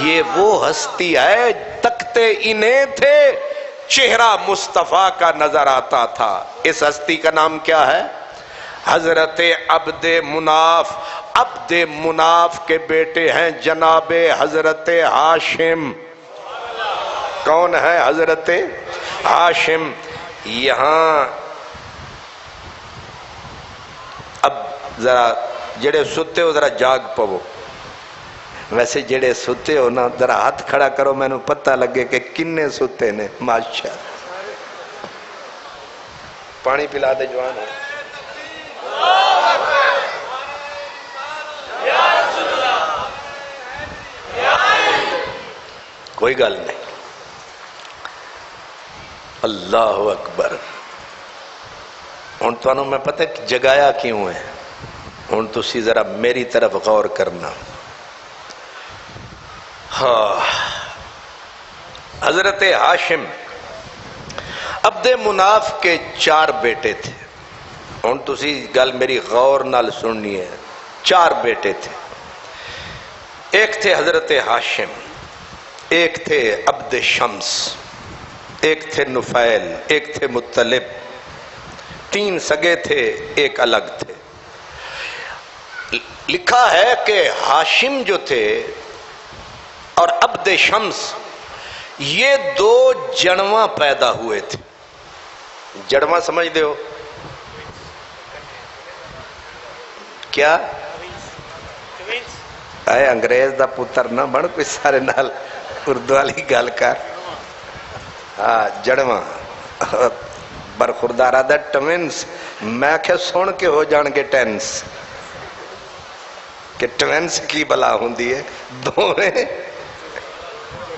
یہ وہ ہستی ہے تکتے انہیں تھے چہرہ مصطفیٰ کا نظر آتا تھا. اس ہستی کا نام کیا ہے؟ حضرت عبد مناف. عبد مناف کے بیٹے ہیں جناب حضرت ہاشم. کون ہے حضرت ہاشم؟ یہاں اب ذرا جڑے ستے ہو ذرا جاگ پو. ویسے جڑے ستے ہو نا ذرا ہاتھ کھڑا کرو میں نے پتہ لگے کہ کنے ستے نے. ماشاء پانی پلا دے جوان. کوئی گل نہیں. اللہ اکبر. ہن تانوں میں پتہ جگایا کیوں ہے. ہن تسی ذرا میری طرف غور کرنا. ہاں حضرت ہاشم عبد مناف کے 4 بیٹے تھے. ہن تسی گل میری غور نال سننی ہے. 4 بیٹے تھے. ایک تھے حضرت ہاشم، ایک تھے عبد شمس، ایک تھے نفیل، ایک تھے مطلب. 3 سگے تھے، ایک الگ تھے. لکھا ہے کہ ہاشم جو تھے اور عبد شمس یہ 2 جڑواں پیدا ہوئے تھے. جڑواں سمجھ دے ہو کیا؟ اے انگریز دا پتر نہ بن کوئی سارے نال اردو والی گل کر. ہاں جڑواں برخوردارہ دا ٹوینس. میں کہ سن کے ہو جان گے ٹینس کہ ٹوینس کی بلا ہوندی ہے دوویں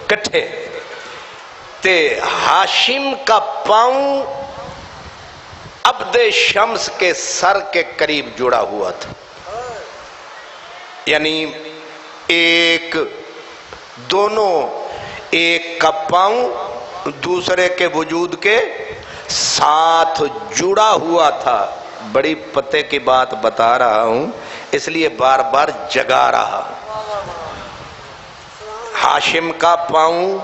کٹھے. تے ہاشم کا پاؤں عبد شمس کے سر کے قریب جڑا ہوا تھا. یعنی دونوں ایک کا پاؤں دوسرے کے وجود کے ساتھ جڑا ہوا تھا. بڑی پتے کی بات بتا رہا ہوں اس لیے بار بار جگا رہا ہوں. ہاشم کا پاؤں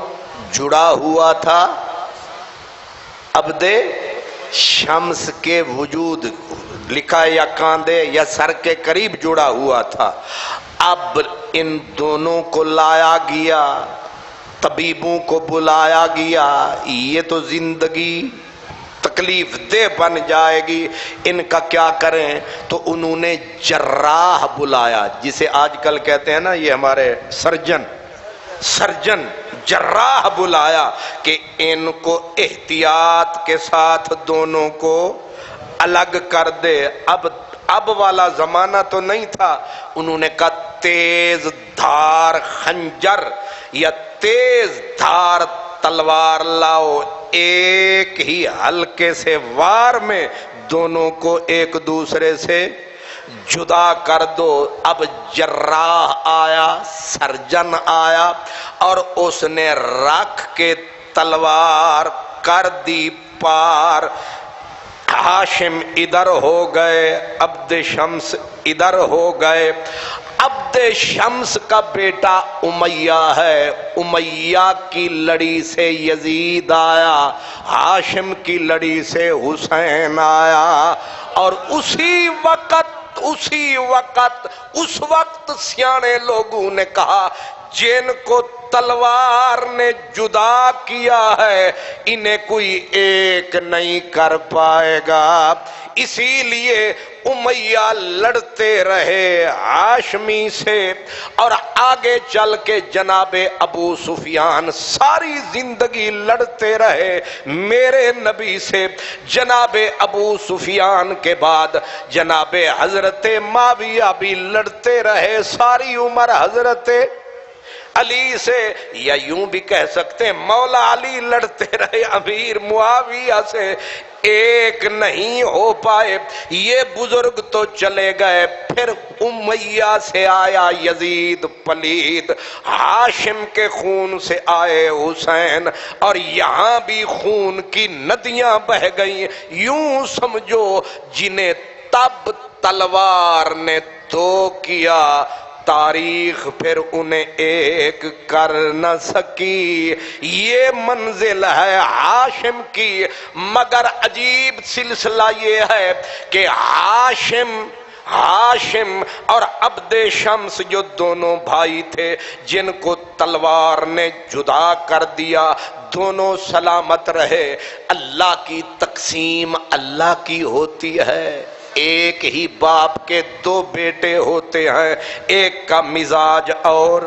جڑا ہوا تھا عبد شمس کے وجود لکھا ہے یا کاندھے یا سر کے قریب جڑا ہوا تھا. اب ان دونوں کو لایا گیا، طبیبوں کو بلایا گیا. یہ تو زندگی تکلیف دہ بن جائے گی، ان کا کیا کریں؟ تو انہوں نے جراح بلایا، جسے آج کل کہتے ہیں نا یہ ہمارے سرجن جراح بلایا کہ ان کو احتیاط کے ساتھ دونوں کو الگ کر دے. اب والا زمانہ تو نہیں تھا. انہوں نے کہا تیز دھار خنجر یا تیز دھار تلوار لاؤ، ایک ہی ہلکے سے وار میں دونوں کو ایک دوسرے سے جدا کر دو. اب جراح آیا، سرجن آیا اور اس نے رکھ کے تلوار کر دی پار. ہاشم ادھر ہو گئے، عبد شمس ادھر ہو گئے. عبد شمس کا بیٹا امیہ ہے، امیہ کی لڑی سے یزید آیا، ہاشم کی لڑی سے حسین آیا. اور اسی وقت سیانے لوگوں نے کہا جن کو تلوار نے جدا کیا ہے انہیں کوئی ایک نہیں کر پائے گا. اسی لیے امیہ لڑتے رہے ہاشمی سے اور آگے چل کے جناب ابو سفیان ساری زندگی لڑتے رہے میرے نبی سے. جناب ابو سفیان کے بعد جناب حضرت معاویہ بھی لڑتے رہے ساری عمر حضرت علی سے، یا یوں بھی کہہ سکتے ہیں مولا علی لڑتے رہے امیر معاویہ سے. ایک نہیں ہو پائے. یہ بزرگ تو چلے گئے، پھر امیہ سے آیا یزید پلید، ہاشم کے خون سے آئے حسین، اور یہاں بھی خون کی ندیاں بہ گئیں. یوں سمجھو جنہیں تب تلوار نے تو کیا تاریخ پھر انہیں ایک کر نہ سکی، یہ منزل ہے ہاشم کی۔ مگر عجیب سلسلہ یہ ہے کہ ہاشم اور عبد شمس جو دونوں بھائی تھے جن کو تلوار نے جدا کر دیا، دونوں سلامت رہے۔ اللہ کی تقسیم اللہ کی ہوتی ہے، ایک ہی باپ کے دو بیٹے ہوتے ہیں، ایک کا مزاج اور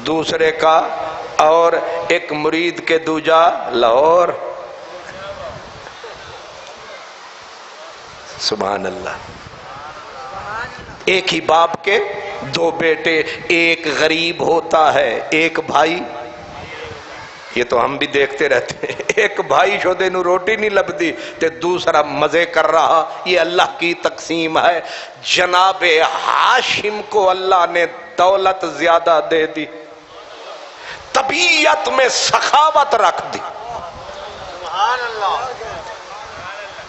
دوسرے کا اور، ایک مرید کے دوجا لاہور۔ سبحان اللہ۔ ایک ہی باپ کے دو بیٹے، ایک غریب ہوتا ہے، ایک بھائی، یہ تو ہم بھی دیکھتے رہتے ہیں، ایک بھائی شودے نو روٹی نہیں لبدی تے دوسرا مزے کر رہا، یہ اللہ کی تقسیم ہے۔ جناب ہاشم کو اللہ نے دولت زیادہ دے دی، طبیعت میں سخاوت رکھ دی۔ سبحان اللہ۔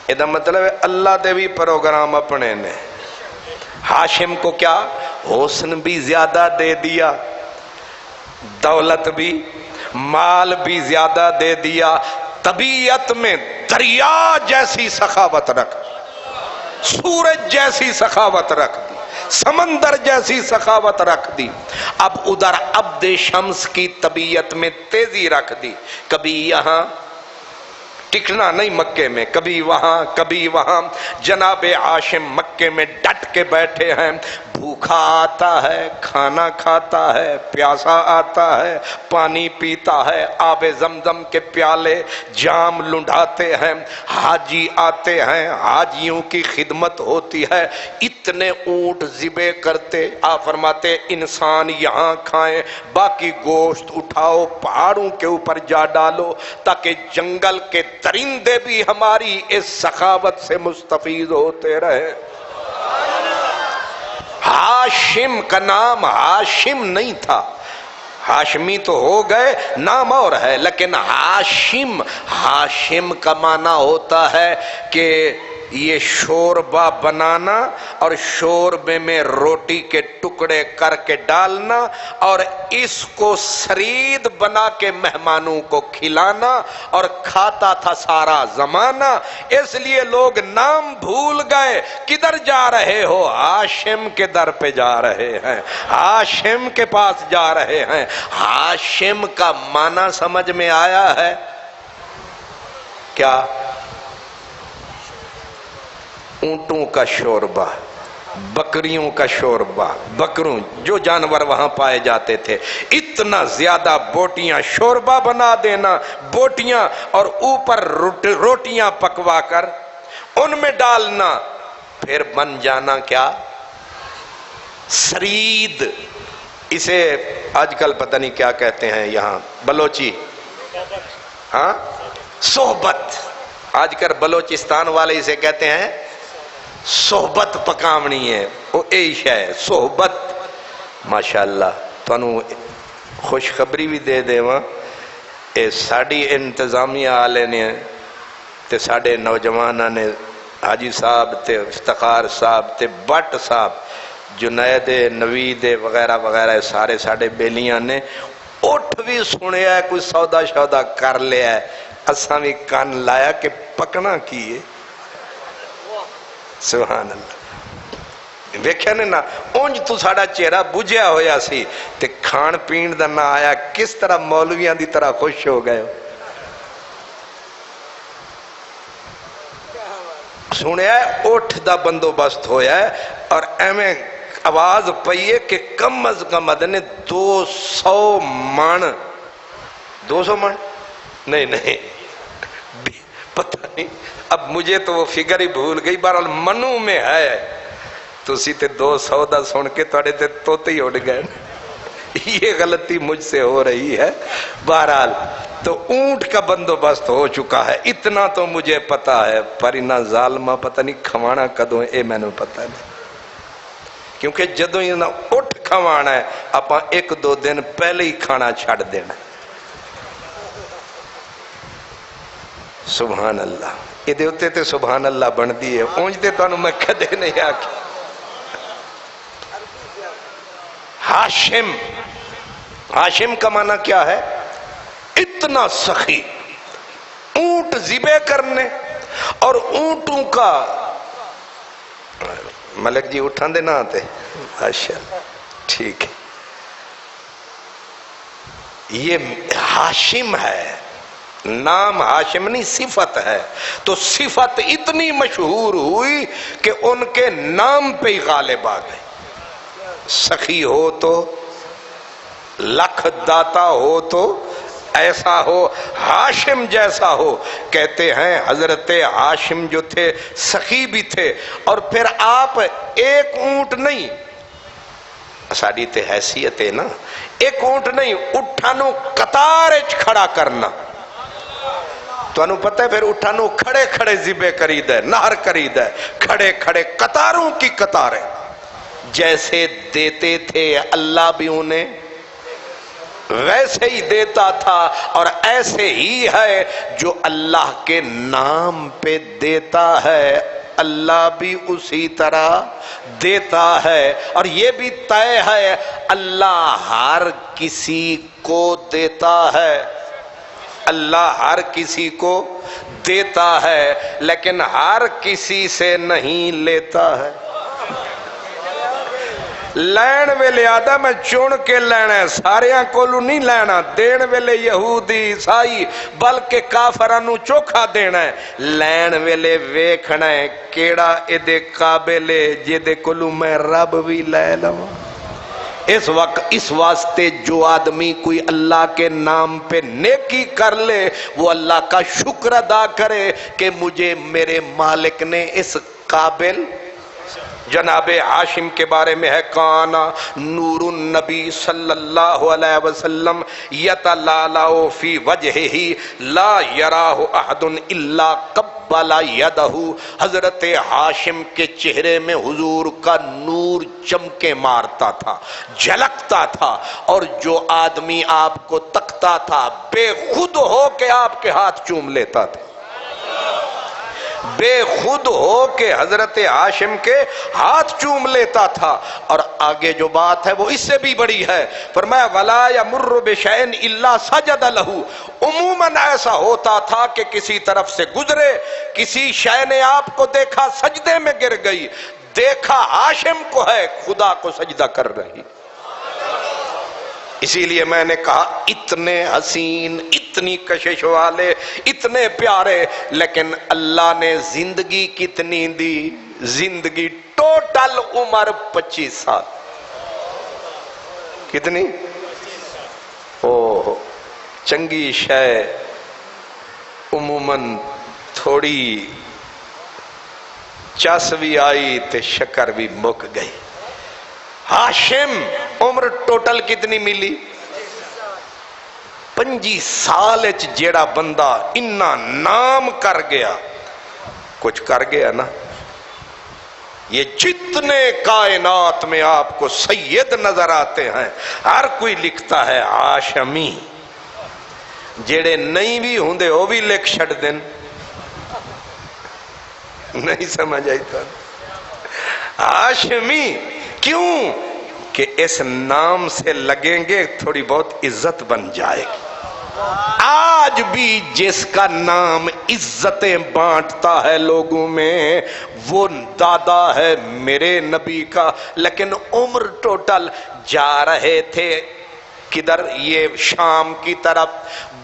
یہ مطلب ہے اللہ دے بھی پروگرام اپنے نے۔ ہاشم کو کیا حسن بھی زیادہ دے دیا، دولت بھی، مال بھی زیادہ دے دیا، طبیعت میں دریا جیسی سخاوت رکھ دی، سورج جیسی سخاوت رکھ دی، سمندر جیسی سخاوت رکھ دی۔ اب ادھر عبد شمس کی طبیعت میں تیزی رکھ دی، کبھی یہاں ٹکنا نہیں مکے میں، کبھی وہاں۔ جناب ہاشم مکے میں ڈٹ کے بیٹھے ہیں، بھوکا آتا ہے کھانا کھاتا ہے، پیاسا آتا ہے پانی پیتا ہے، آب زمزم کے پیالے جام لنڈھاتے ہیں، حاجی آتے ہیں حاجیوں کی خدمت ہوتی ہے، اتنے اونٹ ذبح کرتے، آپ فرماتے انسان یہاں کھائیں، باقی گوشت اٹھاؤ پہاڑوں کے اوپر جا ڈالو تاکہ جنگل کے درندے بھی ہماری اس سخاوت سے مستفید ہوتے رہے۔ ہاشم کا نام ہاشم نہیں تھا، ہاشمی تو ہو گئے نام اور ہے، لیکن ہاشم کا معنی ہوتا ہے کہ یہ شوربہ بنانا اور شوربے میں روٹی کے ٹکڑے کر کے ڈالنا اور اس کو سرید بنا کے مہمانوں کو کھلانا، اور کھاتا تھا سارا زمانہ۔ اس لیے لوگ نام بھول گئے، کدھر جا رہے ہو؟ ہاشم کے در پہ جا رہے ہیں، ہاشم کے پاس جا رہے ہیں۔ ہاشم کا معنی سمجھ میں آیا ہے کیا؟ اونٹوں کا شوربہ، بکریوں کا شوربہ، بکروں جو جانور وہاں پائے جاتے تھے، اتنا زیادہ بوٹیاں شوربہ بنا دینا، بوٹیاں، اور اوپر روٹیاں پکوا کر ان میں ڈالنا، پھر بن جانا کیا؟ سرید۔ اسے آج کل پتہ نہیں کیا کہتے ہیں یہاں بلوچی، ہاں صحبت، آج کل بلوچستان والے اسے کہتے ہیں صحبت پکاونی ہے، وہ ایش ہے صحبت۔ ماشاءاللہ تانوں خوشخبری بھی دے دیواں، اے ساڑی انتظامیہ آلے نے تے ساڑے نوجوانہ نے، حاجی صاحب تے افتخار صاحب تے بٹ صاحب، جنید نوید وغیرہ وغیرہ سارے ساڑے بیلیاں نے اٹھ بھی سنیا ہے، کوئی سودا شودا کر لیا ہے، اساں بھی کان لایا کہ پکنا کیے۔ سبحان اللہ۔ ویکھیا نے نا اونج تو ساڑا چہرہ بجھیا ہویا سی تے کھان پین دا نہ آیا، کس طرح مولویاں دی طرح خوش ہو گئے ہو۔ سنیا ہے اٹھ دا بندوبست ہویا ہے، اور ایویں آواز پئیے کہ کم از کم ادنے 200 من، 200 من نہیں پتہ نہیں، اب مجھے تو وہ فگر ہی بھول گئی، بہرحال منو میں ہے، تو اسی تے 200 دا سن کے توڑے تے توتے ہی اڑ گئے۔ یہ غلطی مجھ سے ہو رہی ہے۔ بہرحال تو اونٹ کا بندوبست ہو چکا ہے، اتنا تو مجھے پتا ہے، پر انہاں ظالمہ پتہ نہیں کھوانا کدوں، اے میں نے پتا نہیں، کیونکہ جدوں انہاں اٹھ کھوانا ہے اپاں 1-2 دن پہلے ہی کھانا چھڑ دینا۔ سبحان اللہ۔ یہ دے ہوتے تے سبحان اللہ بن دی ہے، اونج دے تو انہوں میں کدے نہیں آکے۔ ہاشم، ہاشم کا معنی کیا ہے؟ اتنا سخی، اونٹ ذبح کرنے اور اونٹوں کا ملک جی اٹھان دے نہ آتے، اچھا ٹھیک ہے، یہ ہاشم ہے، نام ہاشم نہیں صفت ہے، تو صفت اتنی مشہور ہوئی کہ ان کے نام پہ ہی غالب آ گئی۔ سخی ہو تو، لکھ داتا ہو تو ایسا ہو، ہاشم جیسا ہو۔ کہتے ہیں حضرت ہاشم جو تھے سخی بھی تھے، اور پھر آپ ایک اونٹ نہیں، ساڑی تے حیثیت ہے نا، ایک اونٹ نہیں، اٹھانو قطار اچ کھڑا کرنا۔ تو انہوں پتہ ہے پھر اٹھانو کھڑے کھڑے ذبح کرید ہے، نہر کرید ہے، کھڑے کھڑے قطاروں کی قطاریں، جیسے دیتے تھے اللہ بھی انہیں ویسے ہی دیتا تھا، اور ایسے ہی ہے جو اللہ کے نام پہ دیتا ہے اللہ بھی اسی طرح دیتا ہے۔ اور یہ بھی طے ہے اللہ ہر کسی کو دیتا ہے، اللہ ہر کسی کو دیتا ہے، لیکن ہر کسی سے نہیں لیتا ہے۔ لین ویلے آدھا میں چون کے لینا ہے، ساریاں کولو نہیں لینا، دین ویلے یہودی عیسائی بلکہ کافرانو چوکھا دینا ہے، لین ویلے ویکھنا ہے کیڑا ادھے قابلے جدے کولو میں رب بھی لے لوں۔ اس وقت اس واسطے جو آدمی کوئی اللہ کے نام پہ نیکی کر لے وہ اللہ کا شکر ادا کرے کہ مجھے میرے مالک نے اس قابل۔ جناب ہاشم کے بارے میں ہے کانا نور النبی صلی اللہ علیہ وسلم یتلالع فی وجہہ لا یراہ احد الا قبل یدہ۔ حضرت ہاشم کے چہرے میں حضور کا نور چمکے مارتا تھا، جھلکتا تھا، اور جو آدمی آپ کو تکتا تھا بے خود ہو کے آپ کے ہاتھ چوم لیتا تھا، بے خود ہو کے حضرت ہاشم کے ہاتھ چوم لیتا تھا۔ اور آگے جو بات ہے وہ اس سے بھی بڑی ہے، فرمایا وَلَا يَمُرُّ بِشَيْءٍ إِلَّا سَجَدَ لَهُ۔ عموماً ایسا ہوتا تھا کہ کسی طرف سے گزرے، کسی شے نے آپ کو دیکھا سجدے میں گر گئی، دیکھا ہاشم کو ہے خدا کو سجدہ کر رہی۔ اسی لیے میں نے کہا اتنے حسین، اتنی کشش والے، اتنے پیارے، لیکن اللہ نے زندگی کتنی دی؟ زندگی ٹوٹل عمر 25 سال۔ کتنی؟ اوہ چنگی شے عموماً تھوڑی چس بھی آئی تے شکر بھی مک گئی۔ ہاشم عمر ٹوٹل کتنی ملی؟ 25 سال جیڑا بندہ انہا نام کر گیا، کچھ کر گیا نا۔ یہ جتنے کائنات میں آپ کو سید نظر آتے ہیں ہر کوئی لکھتا ہے ہاشمی، جیڑے نہیں بھی ہوندے وہ بھی لکھ چھڑ دیں۔ نہیں سمجھ آئی تھا؟ ہاشمی کیوں کہ اس نام سے لگیں گے تھوڑی بہت عزت بن جائے گی۔ آج بھی جس کا نام عزتیں بانٹتا ہے لوگوں میں وہ دادا ہے میرے نبی کا، لیکن عمر ٹوٹل جا رہے تھے کدھر؟ یہ شام کی طرف،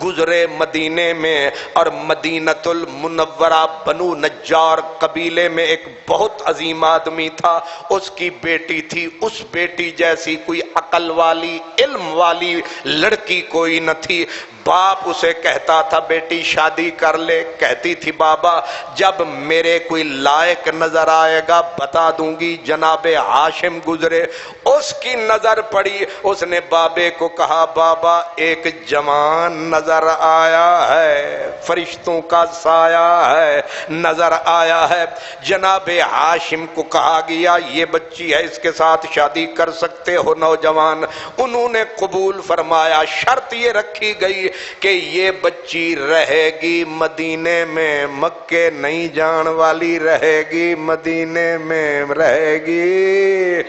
گزرے مدینے میں، اور مدینۃ المنورہ بنو نجار قبیلے میں ایک بہت عظیم آدمی تھا، اس کی بیٹی تھی، اس بیٹی جیسی کوئی عقل والی علم والی لڑکی کوئی نہ تھی۔ باپ اسے کہتا تھا بیٹی شادی کر لے، کہتی تھی بابا جب میرے کوئی لائق نظر آئے گا بتا دوں گی۔ جناب ہاشم گزرے، اس کی نظر پڑی، اس نے بابے کو کہا بابا ایک جوان نظر آیا ہے، فرشتوں کا سایہ ہے، نظر آیا ہے۔ جناب ہاشم کو کہا گیا یہ بچی ہے، اس کے ساتھ شادی کر سکتے ہو نوجوان؟ انہوں نے قبول فرمایا، شرط یہ رکھی گئی کہ یہ بچی رہے گی مدینے میں، مکے نہیں جان والی، رہے گی مدینے میں، رہے گی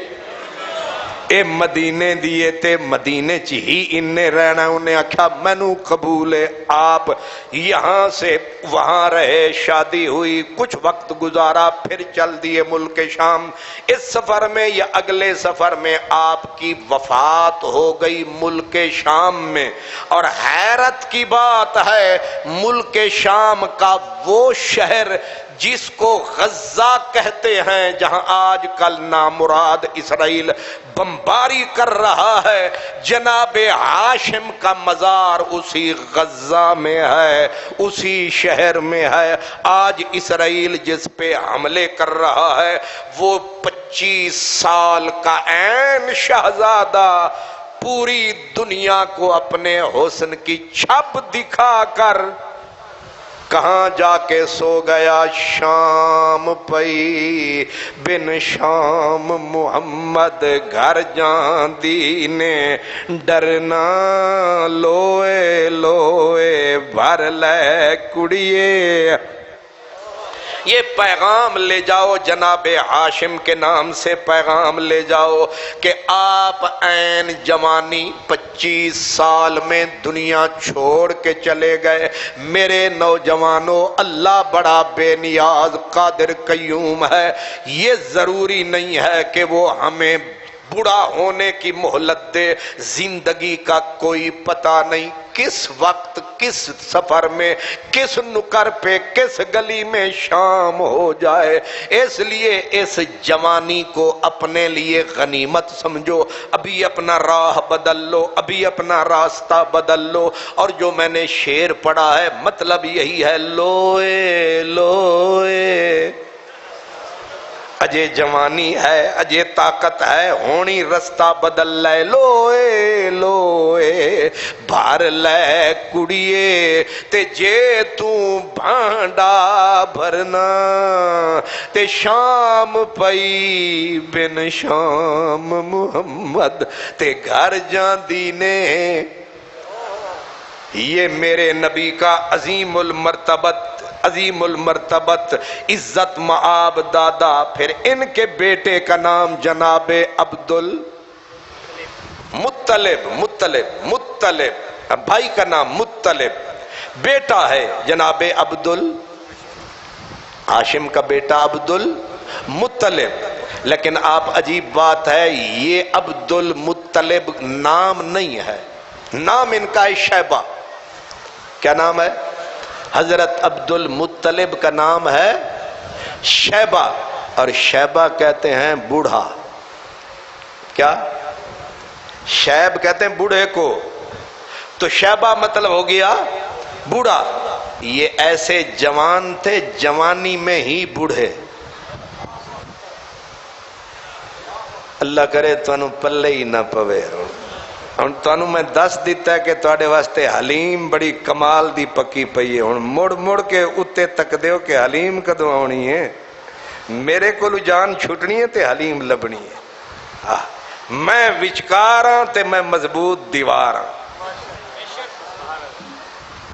اے مدینے دیے تے مدینے چ ہی انہیں رہنا. انہیں آکھا مینوں قبول ہے. آپ یہاں سے وہاں رہے, شادی ہوئی, کچھ وقت گزارا, پھر چل دیے ملک شام. اس سفر میں یا اگلے سفر میں آپ کی وفات ہو گئی ملک شام میں. اور حیرت کی بات ہے, ملک شام کا وہ شہر جس کو غزہ کہتے ہیں, جہاں آج کل نامراد اسرائیل بمباری کر رہا ہے, جناب ہاشم کا مزار اسی غزہ میں ہے, اسی شہر میں ہے. آج اسرائیل جس پہ حملے کر رہا ہے وہ 25 سال کا عین شہزادہ پوری دنیا کو اپنے حسن کی چھپ دکھا کر کہاں جا کے سو گیا. شام پئی بن شام محمد گھر جان دینے, ڈرنا لوئے لوئے بھر لے کڑیے. یہ پیغام لے جاؤ, جناب ہاشم کے نام سے پیغام لے جاؤ کہ آپ عین جوانی 25 سال میں دنیا چھوڑ کے چلے گئے. میرے نوجوانوں, اللہ بڑا بے نیاز قادر قیوم ہے. یہ ضروری نہیں ہے کہ وہ ہمیں بوڑھا ہونے کی مہلت دے. زندگی کا کوئی پتہ نہیں کس وقت, کس سفر میں, کس نکر پہ, کس گلی میں شام ہو جائے. اس لیے اس جوانی کو اپنے لیے غنیمت سمجھو. ابھی اپنا راہ بدل لو, ابھی اپنا راستہ بدل لو. اور جو میں نے شعر پڑھا ہے مطلب یہی ہے, لوئے لوئے اجے جوانی ہے, اجے طاقت ہے, ہونی رستہ بدل لے. لوئے لوئے بھار لے کڑیے تے جے تو بھانڈا بھرنا, تے شام پئی بن شام محمد تے گھر جاندی نے. یہ میرے نبی کا عظیم المرتبت عزت معاب دادا. پھر ان کے بیٹے کا نام جناب مطلب, بھائی کا نام مطلب, بیٹا ہے جناب ہاشم کا بیٹا عبد المطلب. لیکن آپ عجیب بات ہے, یہ عبد المطلب نام نہیں ہے, نام ان کا ہے شیبہ. کیا نام ہے؟ حضرت عبد المطلب کا نام ہے شیبہ, اور شیبہ کہتے ہیں بوڑھا. کیا شیب کہتے ہیں بوڑھے کو, تو شیبہ مطلب ہو گیا بوڑھا. یہ ایسے جوان تھے جوانی میں ہی بوڑھے. اللہ کرے تانوں پلے ہی نہ پوے. ہن تانوں میں دس دیتا ہے کہ تواڈے واسطے حلیم بڑی کمال دی پکی پئی ہے. ہن مڑ مڑ کے اتے تک دیو کہ حلیم کدوں آنی ہے. میرے کولو جان چھٹنی ہے تے حلیم لبنی ہے. میں وچکار ہاں تے میں مضبوط دیوار ہاں.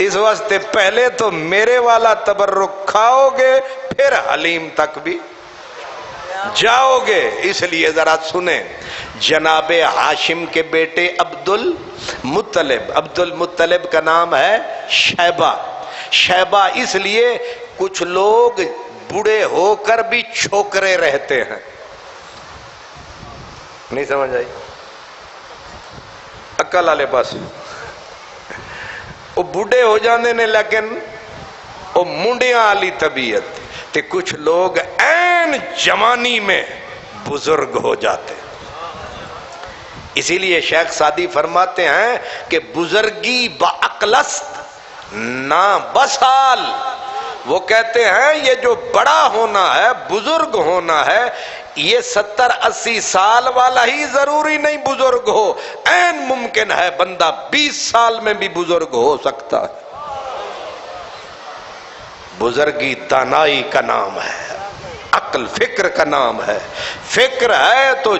اس واسطے پہلے تو میرے والا تبرک کھاؤ گے, پھر حلیم تک بھی جاؤ گے. اس لیے ذرا سنیں, جناب ہاشم کے بیٹے عبد المطلب کا نام ہے شیبہ. شیبہ اس لیے کچھ لوگ بوڑھے ہو کر بھی چھوکرے رہتے ہیں. نہیں سمجھ آئی؟ عقل والے پاس وہ بوڑھے ہو جاندے نے لیکن وہ منڈیاں والی طبیعت. تے کچھ لوگ عین جوانی میں بزرگ ہو جاتے. اسی لیے شیخ سعدی فرماتے ہیں کہ بزرگی بعقلست نہ بسال. وہ کہتے ہیں یہ جو بڑا ہونا ہے, بزرگ ہونا ہے, یہ 70-80 سال والا ہی ضروری نہیں بزرگ ہو. عین ممکن ہے بندہ 20 سال میں بھی بزرگ ہو سکتا ہے. بزرگی دانائی کا نام ہے, عقل فکر کا نام ہے. فکر ہے تو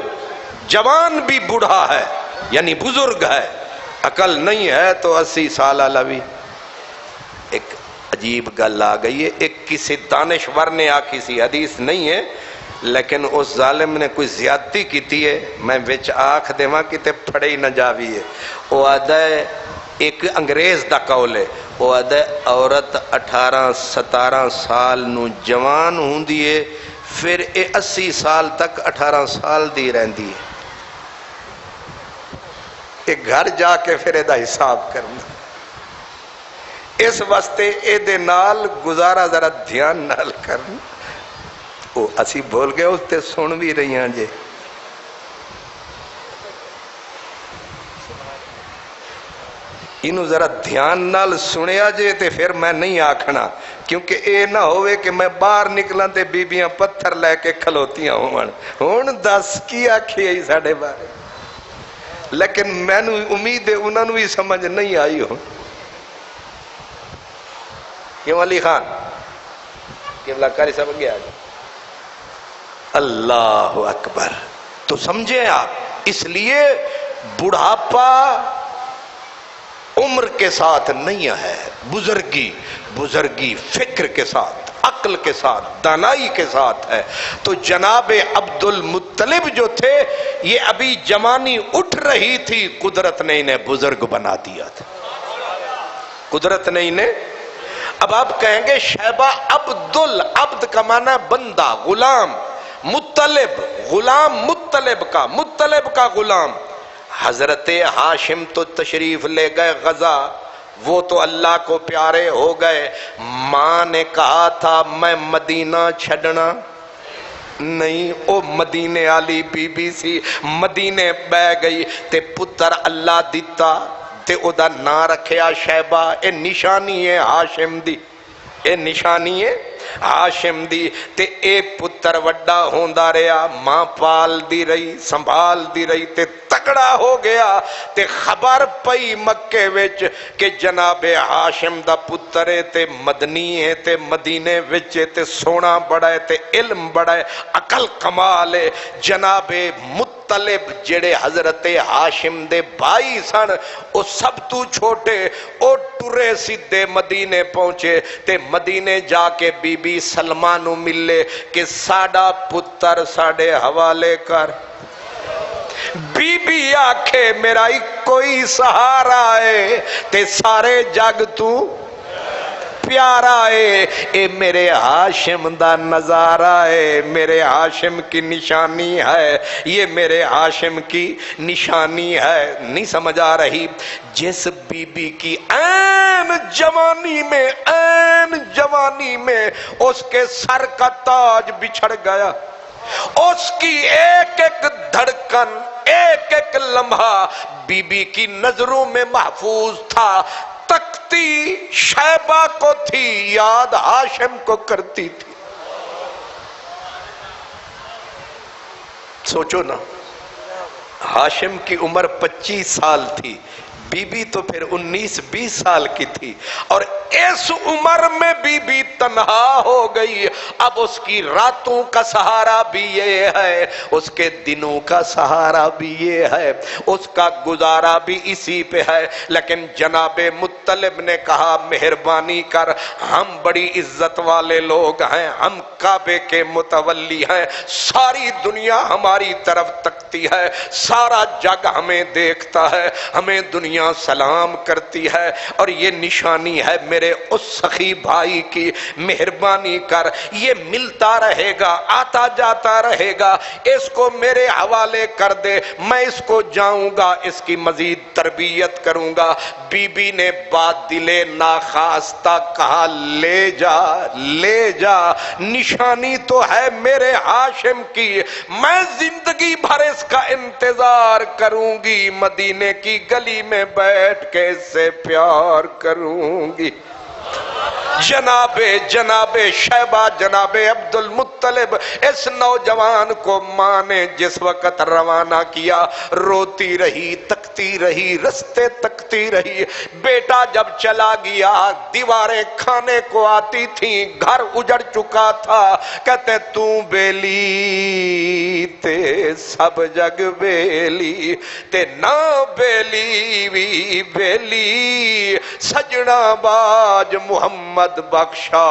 جوان بھی بوڑھا ہے, یعنی بزرگ ہے. عقل نہیں ہے تو 80 سال والا بھی. ایک عجیب گل آ گئی ہے, ایک کسی دانشور نے آ, کسی حدیث نہیں ہے, لیکن اس ظالم نے کوئی زیادتی کی ہے، میں وچ آکھ دیواں کتے پھڑے ہی نہ جاوی ہے۔ وہ آدھا ہے ایک انگریز دا قول ہے، وہ آدھا ہے عورت 18-17 سال نو جوان ہوندی ہے، پھر 80 سال تک 18 سال دی رہندی ہے۔ ایک گھر جا کے پھر ایدہ حساب کرنا، اس واسطے ایدے نال گزارا ذرا دھیان نال کرنا۔ وہ اسی بول گئے اس تے سن بھی رہی ہیں جے، انہوں ذرا دھیان نال سنیا جے تے پھر میں نہیں آکھنا، کیونکہ اے نہ ہوئے کہ میں باہر نکلاں تے بیبیاں پتھر لے کے کھلوتیاں ہون دس کی آکھی ہے ساڑھے بارے، لیکن میں نے امید ہے انہوں نے بھی سمجھ نہیں آئی ہو۔ کیوں علی خان قبلہ کاری سمجھ گیا آجا؟ اللہ اکبر۔ تو سمجھیں آپ، اس لیے بڑھاپا عمر کے ساتھ نہیں ہے، بزرگی فکر کے ساتھ، عقل کے ساتھ، دانائی کے ساتھ ہے۔ تو جناب عبد المطلب جو تھے، یہ ابھی جوانی اٹھ رہی تھی، قدرت نے انہیں بزرگ بنا دیا تھا، قدرت نے انہیں۔ اب آپ کہیں گے شیبہ عبد کا معنی بندہ، غلام، مطلب غلام، مطلب کا غلام۔ حضرت ہاشم تو تشریف لے گئے غزہ، وہ تو اللہ کو پیارے ہو گئے۔ ماں نے کہا تھا میں مدینہ چھڑنا نہیں، او مدینے والی بی بی سی، مدینے بہ گئی تے پتر اللہ دیتا تے او دا نا رکھیا شیبہ۔ اے نشانی ہے ہاشم دی، اے نشانی ہے ہاشم دی۔ تے اے پتر وڈا ہوندا رہیا، ماں پال دی رہی، سنبھال دی رہی، تے تکڑا ہو گیا۔ تے خبر پئی مکے وچ کہ جناب ہاشم دا پتر ہے تے مدنی ہے تے مدینے وچ تے سونا بڑا ہے تے علم بڑا ہے، عقل کمال ہے۔ جناب مطلب جڑے حضرت ہاشم دے بھائی سن، او سب تو چھوٹے، او ٹرے سیدھے مدینے پہنچے تے مدینے جا کے بی بی سلمہ نو ملے کہ ساڈا پتر ساڈے حوالے کر۔ بی بی آکھے میرا کوئی سہارا ہے تے سارے جگ تو پیارا ہے۔ اے میرے ہاشم دا نظارہ ہے، میرے ہاشم کی نشانی ہے، یہ میرے ہاشم کی نشانی ہے۔ نہیں سمجھ آ رہی؟ جس بی بی کی عین جوانی میں اس کے سر کا تاج بچھڑ گیا، اس کی ایک ایک دھڑکن، ایک ایک لمحہ بی بی کی نظروں میں محفوظ تھا۔ تکتی شیبہ کو تھی یاد، ہاشم کو کرتی تھی۔ سوچو نا، ہاشم کی عمر 25 سال تھی، بی بی تو پھر 19-20 سال کی تھی، اور اس عمر میں بی بی تنہا ہو گئی۔ اب اس کی راتوں کا سہارا بھی یہ ہے، اس کے دنوں کا سہارا بھی یہ ہے، اس کا گزارا بھی اسی پہ ہے۔ لیکن جناب مطلب نے کہا مہربانی کر، ہم بڑی عزت والے لوگ ہیں، ہم کعبے کے متولی ہیں، ساری دنیا ہماری طرف تکتی ہے، سارا جگ ہمیں دیکھتا ہے، ہمیں دنیا سلام کرتی ہے، اور یہ نشانی ہے میرے اس سخی بھائی کی، مہربانی کر، یہ ملتا رہے گا، آتا جاتا رہے گا، اس کو میرے حوالے کر دے، میں اس کو جاؤں گا، اس کی مزید تربیت کروں گا۔ بی بی نے بات دلے ناخواستہ کہا لے جا، نشانی تو ہے میرے ہاشم کی، میں زندگی بھر اس کا انتظار کروں گی، مدینے کی گلی میں بیٹھ کے اس سے پیار کروں گی۔ جناب شیبہ، جناب عبد المطلب، اس نوجوان کو ماں نے جس وقت روانہ کیا، روتی رہی، تکتی رہی، رستے تکتی رہی۔ بیٹا جب چلا گیا، دیواریں کھانے کو آتی تھیں، گھر اجڑ چکا تھا، کہتے تو بیلی تے سب جگ بیلی تے نہ بیلی وی بیلی، سجنا باج محمد بخشا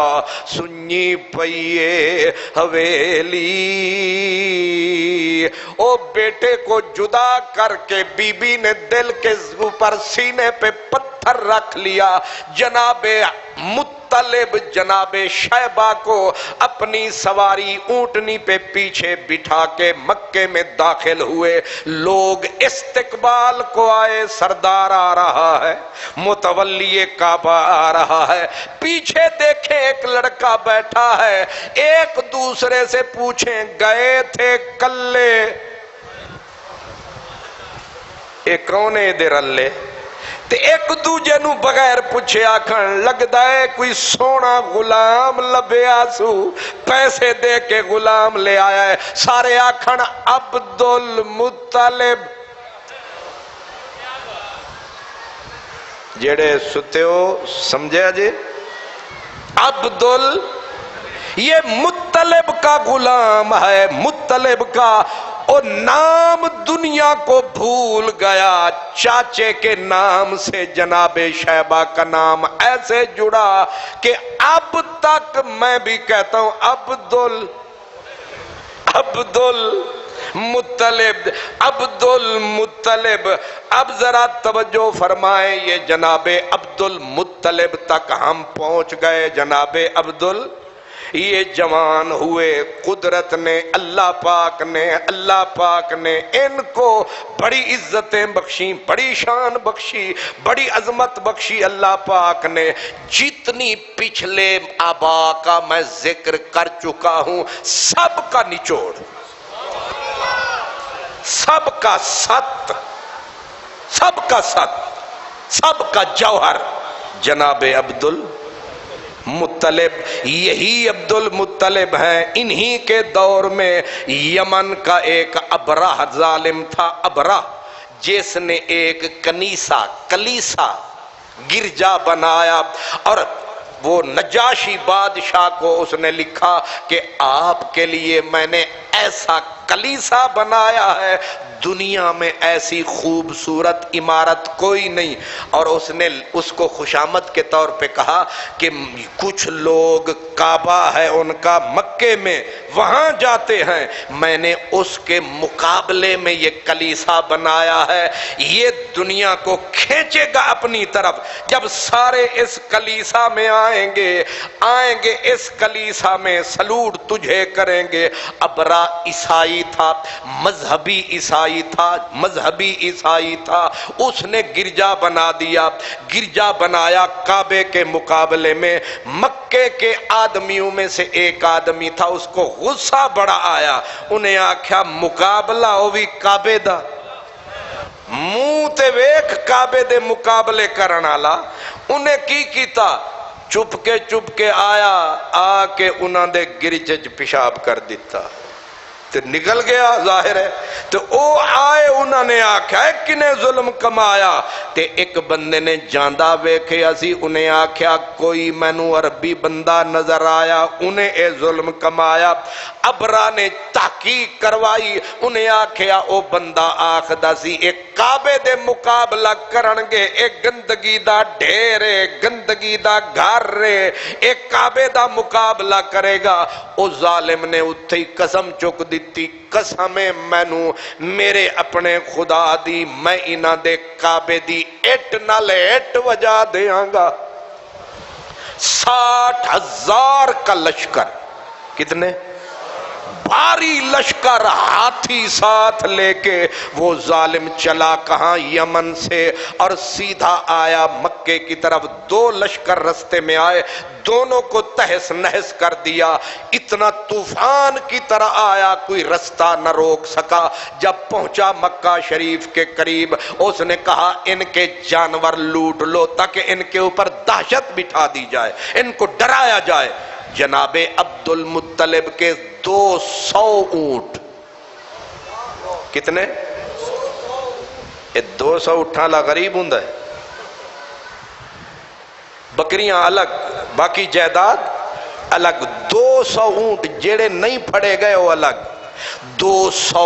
سنی پئیے حویلی۔ او بیٹے کو جدا کر کے بی بی نے دل کے اوپر سینے پہ پتھر رکھ لیا۔ جناب مطلب جناب شیبہ کو اپنی سواری اونٹنی پہ پیچھے بٹھا کے مکے میں داخل ہوئے۔ لوگ استقبال کو آئے، سردار آ رہا ہے، متولی کعبہ آ رہا ہے، پیچھے دیکھیں ایک لڑکا بیٹھا ہے، ایک دوسرے سے پوچھیں گئے تھے کلے اے کون ہے ادھر اللہ؟ تے ایک دوجے نو بغیر پوچھے آکھن لگدا ہے کوئی سونا غلام لبیا سو، پیسے دے کے غلام لے آیا ہے۔ سارے آکھن عبد المطلب۔ جڑے ستے ہو سمجھے جی؟ یہ مطلب کا غلام ہے، مطلب کا۔ اور نام دنیا کو بھول گیا، چاچے کے نام سے جناب شیبہ کا نام ایسے جڑا کہ اب تک میں بھی کہتا ہوں عبد المطلب۔ اب ذرا توجہ فرمائیں، یہ جناب عبد المطلب تک ہم پہنچ گئے۔ جناب یہ جوان ہوئے، قدرت نے اللہ پاک نے ان کو بڑی عزتیں بخشی، بڑی شان بخشی، بڑی عظمت بخشی اللہ پاک نے۔ جتنی پچھلے آبا کا میں ذکر کر چکا ہوں، سب کا نچوڑ، سب کا ست، سب کا جوہر جناب عبد المطلب۔ یہی عبد المطلب ہیں۔ انہی کے دور میں یمن کا ایک ابرہ ظالم تھا، ابرہ، جس نے ایک کلیسا گرجا بنایا، اور وہ نجاشی بادشاہ کو اس نے لکھا کہ آپ کے لیے میں نے ایسا کلیسا بنایا ہے، دنیا میں ایسی خوبصورت عمارت کوئی نہیں۔ اور اس نے اس کو خوشامد کے طور پہ کہا کہ کچھ لوگ کعبہ ہے ان کا مکے میں، وہاں جاتے ہیں، میں نے اس کے مقابلے میں یہ کلیسا بنایا ہے، یہ دنیا کو کھینچے گا اپنی طرف۔ جب سارے اس کلیسا میں آئیں گے اس کلیسا میں سلوٹ تجھے کریں گے۔ ابرا عیسائی تھا، مذہبی عیسائی تھا، اس نے گرجا بنا دیا، گرجا بنایا کعبے کے مقابلے میں۔ مکے کے آدمیوں میں سے ایک آدمی تھا، اس کو غصہ بڑا آیا، انہیں آکھیا مقابلہ ہوئی کعبے دا، منہ تے ویکھ کعبے دے مقابلے کرن والا۔ انہیں کی کیتا؟ چپ کے آیا، آ کے انہاں دے گرجے چ پیشاب کر دیتا تے نکل گیا، ظاہر ہے۔ تو او آئے، انہوں نے آکھا ہے کنے ظلم کمایا؟ تے ایک بندے نے جاندہ ویکھے اسی، انہیں آکھیا کوئی مینوں عربی بندہ نظر آیا، انہیں اے ظلم کمایا۔ ابرا نے تحقیق کروائی، انہیں آکھیا او بندہ آکھدا سی ایک کعبے دے مقابلہ کرنگے، ایک گندگی دا ڈھیرے، گندگی دا گھر رے، ایک کعبے دا مقابلہ کرے گا۔ او ظالم نے اتھے ہی قسم چک دیتی، قسمیں مینوں میرے اپنے خدا دی، میں انہاں دے کعبے دی اٹ نال اٹ وجا دیاں گا۔ 60,000 کا لشکر، کتنے؟ بھاری لشکر، ہاتھی ساتھ لے کے وہ ظالم چلا کہاں؟ یمن سے، اور سیدھا آیا مکے کی طرف۔ 2 لشکر رستے میں آئے، دونوں کو تہس نہس کر دیا، اتنا طوفان کی طرح آیا کوئی رستہ نہ روک سکا۔ جب پہنچا مکہ شریف کے قریب، اس نے کہا ان کے جانور لوٹ لو تاکہ ان کے اوپر دہشت بٹھا دی جائے، ان کو ڈرایا جائے۔ جناب عبد المطلب کے 200 اونٹ، کتنے؟ یہ 200 اٹھاں لا غریب ہوں ہے، بکریاں الگ، باقی جائیداد الگ۔ 200 اونٹ جڑے نہیں پھڑے گئے وہ الگ۔ 200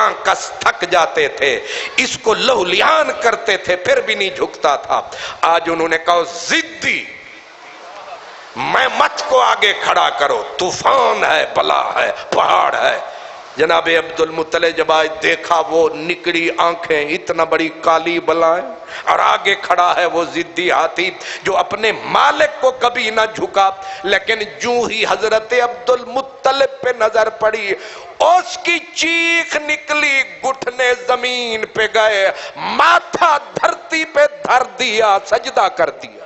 آنکس تھک جاتے تھے، اس کو لہولیان کرتے تھے، پھر بھی نہیں جھکتا تھا۔ آج انہوں نے کہا ضدی میں مت کو آگے کھڑا کرو، طوفان ہے، بلا ہے، پہاڑ ہے۔ جناب عبد المطلب جب آج دیکھا وہ نکڑی آنکھیں، اتنا بڑی کالی بلائیں، اور آگے کھڑا ہے وہ ضدی ہاتھی جو اپنے مالک کو کبھی نہ جھکا، لیکن جو ہی حضرت عبد المطلب پہ نظر پڑی اس کی چیخ نکلی، گھٹنے زمین پہ گئے، ماتھا دھرتی پہ دھر دیا، سجدہ کر دیا۔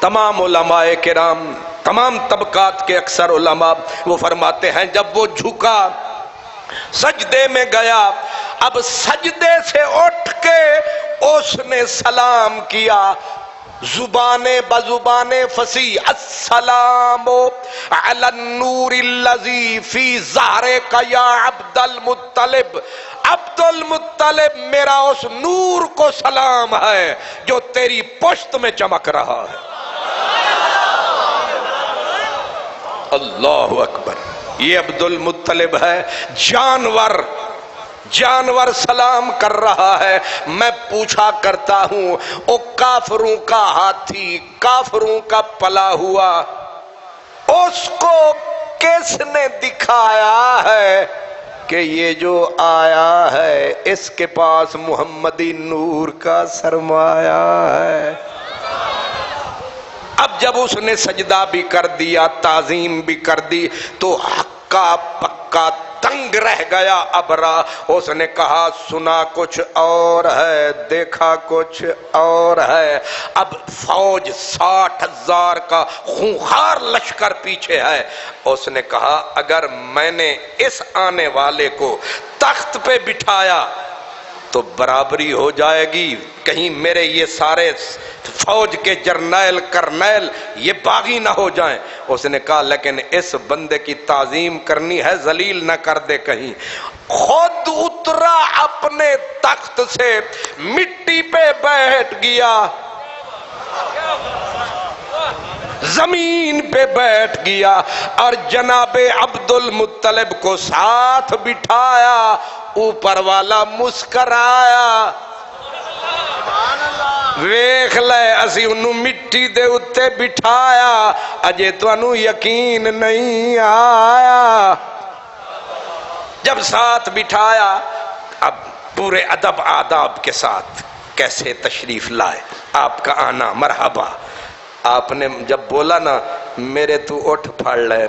تمام علماء کرام، تمام طبقات کے اکثر علماء وہ فرماتے ہیں جب وہ جھکا سجدے میں گیا، اب سجدے سے اٹھ کے اس نے سلام کیا، زبان بزبان فصیح، السلام علی النور الذی فی ظہرک یا عبد المطلب، عبد المطلب میرا اس نور کو سلام ہے جو تیری پشت میں چمک رہا ہے۔ اللہ اکبر، یہ عبد المطلب ہے، جانور سلام کر رہا ہے۔ میں پوچھا کرتا ہوں او کافروں کا ہاتھی، کافروں کا پلا ہوا، اس کو کس نے دکھایا ہے کہ یہ جو آیا ہے اس کے پاس محمدی نور کا سرمایہ ہے؟ اب جب اس نے سجدہ بھی کر دیا، تعظیم بھی کر دی، تو ہکا پکا تنگ رہ گیا ابرا۔ اس نے کہا سنا کچھ اور ہے، دیکھا کچھ اور ہے۔ اب فوج 60,000 کا خونخوار لشکر پیچھے ہے۔ اس نے کہا اگر میں نے اس آنے والے کو تخت پہ بٹھایا تو برابری ہو جائے گی، کہیں میرے یہ سارے فوج کے جرنیل کرنیل یہ باغی نہ ہو جائیں۔ اس نے کہا لیکن اس بندے کی تعظیم کرنی ہے، ذلیل نہ کر دے کہیں۔ خود اترا اپنے تخت سے، مٹی پہ بیٹھ گیا، زمین پہ بیٹھ گیا، اور جناب عبد المطلب کو ساتھ بٹھایا۔ اوپر والا مسکرایا، ویکھ لے اسی انہوں مٹی دے اتے بٹھایا، اجے تو انہوں یقین نہیں آیا۔ جب ساتھ بٹھایا، اب پورے ادب آداب کے ساتھ کیسے تشریف لائے، آپ کا آنا مرحبا۔ آپ نے جب بولا نا میرے تو اٹھ پھڑ لے،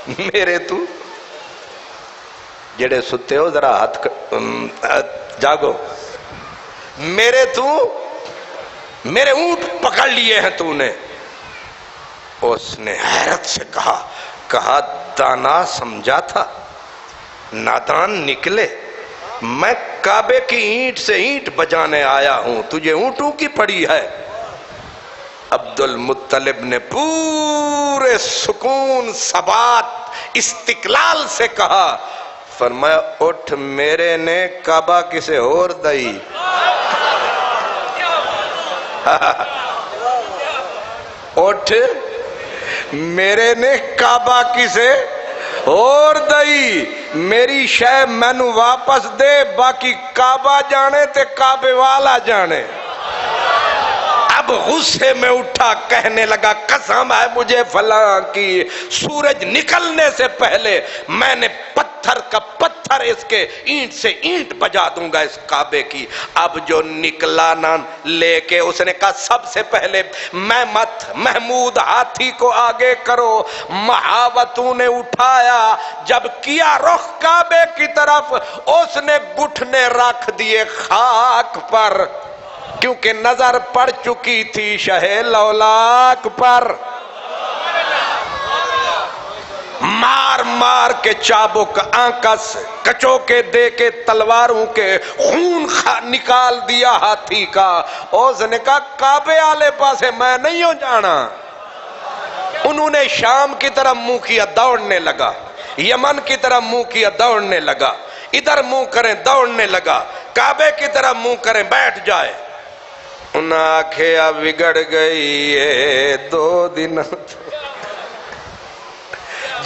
میرے تو جڑے ستے ہو ذرا ہاتھ جاگو، میرے اونٹ پکڑ لیے ہیں تو نے۔ اس نے حیرت سے کہا دانا سمجھا تھا، نادان نکلے، میں کعبے کی اینٹ سے اینٹ بجانے آیا ہوں، تجھے اونٹوں کی پڑی ہے۔ عبد المطلب نے پورے سکون ثبات استقلال سے کہا، فرمایا اٹھ میرے نے کعبہ کسے اور دئی، اٹھ میرے نے کعبہ کسے اور دئی، میری شے مینو واپس دے، باقی کعبہ جانے تے کعبے والا جانے۔ اب غصے میں اٹھا، کہنے لگا قسم ہے مجھے فلاں کی، سورج نکلنے سے پہلے میں نے پتھر کا پتھر اس کے اینٹ سے اینٹ بجا دوں گا اس کعبے کی۔ اب جو نکلا نہ لے کے، اس نے کہا سب سے پہلے میں مت، محمود ہاتھی کو آگے کرو۔ محاوتوں نے اٹھایا، جب کیا رخ کعبے کی طرف، اس نے گھٹنے رکھ دیے خاک پر، کیونکہ نظر پڑ چکی تھی شہ لولاک پر۔ مار مار کے چابک، آنکس، کچوکے دے کے تلواروں کے خون نکال دیا ہاتھی کا۔ اس نے کہا کعبے والے پاسے میں نہیں ہو جانا۔ انہوں نے شام کی طرف منہ کیا، دوڑنے لگا، یمن کی طرف منہ کیا، دوڑنے لگا، ادھر منہ کریں دوڑنے لگا۔ کعبے کی طرف منہ کریں بیٹھ جائے. انہاں آنکھیں بگڑ گئی ہے 2 دن.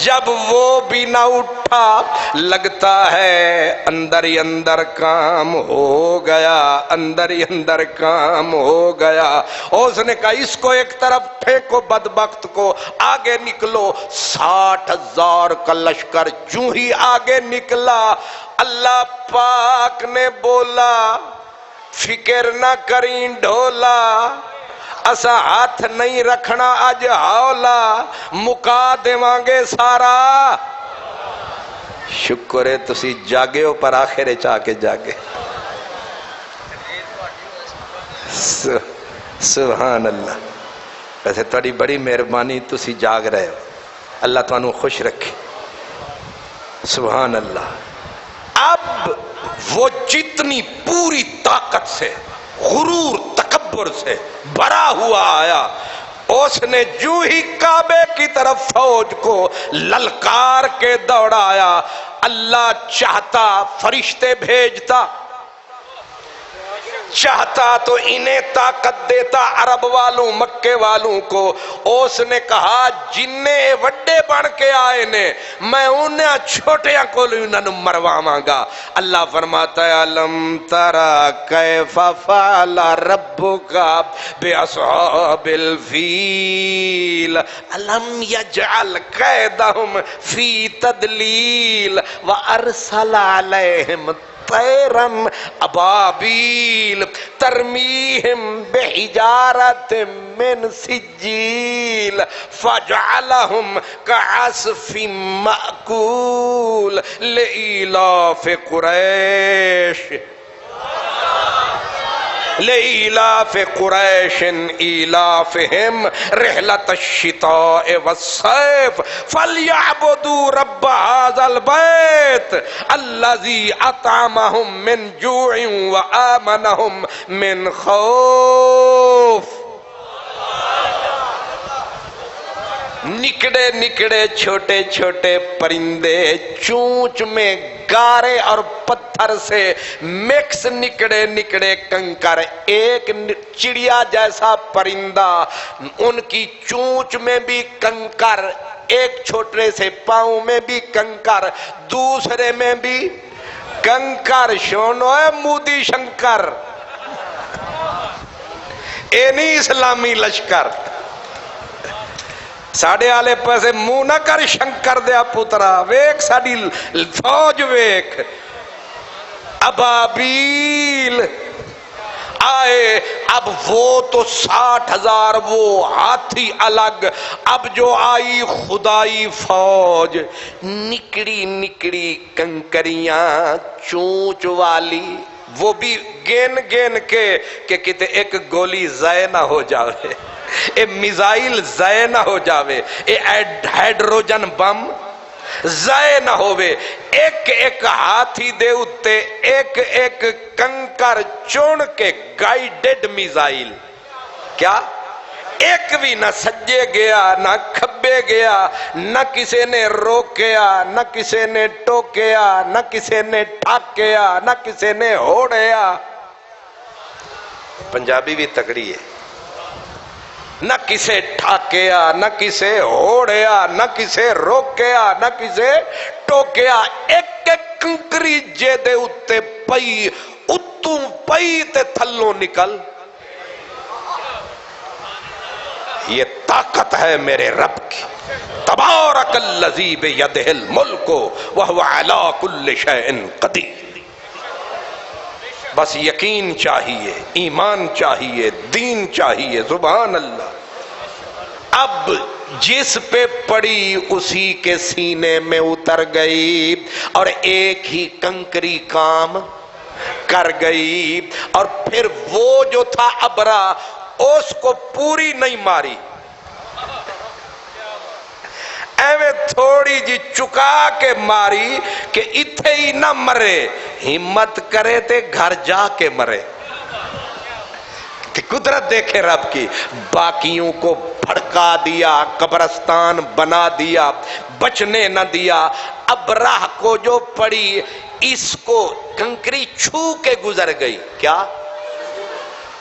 جب وہ بھی نہ اٹھا لگتا ہے اندر ہی اندر کام ہو گیا, اندر ہی اندر کام ہو گیا. اس نے کہا اس کو ایک طرف پھینکو بدبخت کو, آگے نکلو. 60,000 کا لشکر جو ہی آگے نکلا, اللہ پاک نے بولا فکر نہ کریں ڈھولا, اسا ہاتھ نہیں رکھنا اج ہولا, مکا دیوانگے سارا. شکر ہے تسی جاگے ہو پر آخرے چاہ کے جاگے. سبحان اللہ. ویسے تھوڑی بڑی مہربانی تسی جاگ رہے ہو, اللہ تانوں خوش رکھے. سبحان اللہ. اب وہ جتنی پوری طاقت سے غرور تکبر سے بھرا ہوا آیا, اس نے جو ہی کعبے کی طرف فوج کو للکار کے دوڑایا, اللہ چاہتا فرشتے بھیجتا, چاہتا تو انہیں طاقت دیتا عرب والوں مکے والوں کو. اس نے کہا جنہیں وڈے بن کے آئے نے میں انہیں چھوٹیاں کو انہوں مرواواں گا. اللہ فرماتا ہے علم ترى کیف فعل ربک باصحاب الفیل علم یجعل کیدہم فی تدلیل وارسل علیہم طیرن ابابیل ترمیہم بحجارت من سجیل فجعلہم کعصف مأکول لإلاف قریش لإلاف قریش إلافهم رحلة الشتاء والصيف فليعبدوا رب هذا البيت الذي أطعمهم من جوع وآمنهم من خوف. نکڑے نکڑے چھوٹے چھوٹے پرندے چونچ میں گارے اور پتھر سے مکس نکڑے نکڑے کنکر, ایک چڑیا جیسا پرندہ ان کی چونچ میں بھی کنکر, ایک چھوٹے سے پاؤں میں بھی کنکر, دوسرے میں بھی کنکر. شونو ہے مودی شنکر, اے نہیں اسلامی لشکر. ساڑھے آلے پیسے منہ نہ کر شنکر دیا پترا, ویک ساڑھی فوج ویک. ابابیل آئے, اب وہ تو 60,000 وہ ہاتھی الگ, اب جو آئی خدائی فوج نکڑی نکڑی کنکریاں چونچ والی, وہ بھی گین گین کے کہ کتے ایک گولی ضائع نہ ہو جاوے, اے میزائل ضائع نہ ہو جاوے, اے ہائیڈروجن بم ضائع نہ ہوئے. ایک ایک ہاتھی دے اتے ایک ایک کنکر چون کے گائیڈڈ میزائل. کیا ایک بھی نہ سجے گیا نہ کھبے گیا, نہ کسی نے روکیا نہ کسی نے ٹوکیا نہ کسی نے ٹھاکیا نہ کسی نے ہوڑیا. پنجابی بھی تکڑی ہے, نہ کسے ٹھاکیا نہ کسے ہوڑیا نہ کسے روکیا نہ کسے ٹوکیا. ایک ایک کنکری جے دے اتے پئی, اتوں پئی تے تھلوں نکل. یہ طاقت ہے میرے رب کی. تبارک الذی بیدہ الملک وہو علی کل شیء قدیر. بس یقین چاہیے, ایمان چاہیے, دین چاہیے. سبحان اللہ. اب جس پہ پڑی اسی کے سینے میں اتر گئی اور ایک ہی کنکری کام کر گئی. اور پھر وہ جو تھا ابرا اس کو پوری نہیں ماری, ایویں تھوڑی جی چکا کے ماری کہ اتھے ہی نہ مرے, ہمت کرے تے گھر جا کے مرے. قدرت دیکھے رب کی. باقیوں کو بھڑکا دیا, قبرستان بنا دیا, بچنے نہ دیا. ابراہ کو جو پڑی اس کو کنکری چھو کے گزر گئی. کیا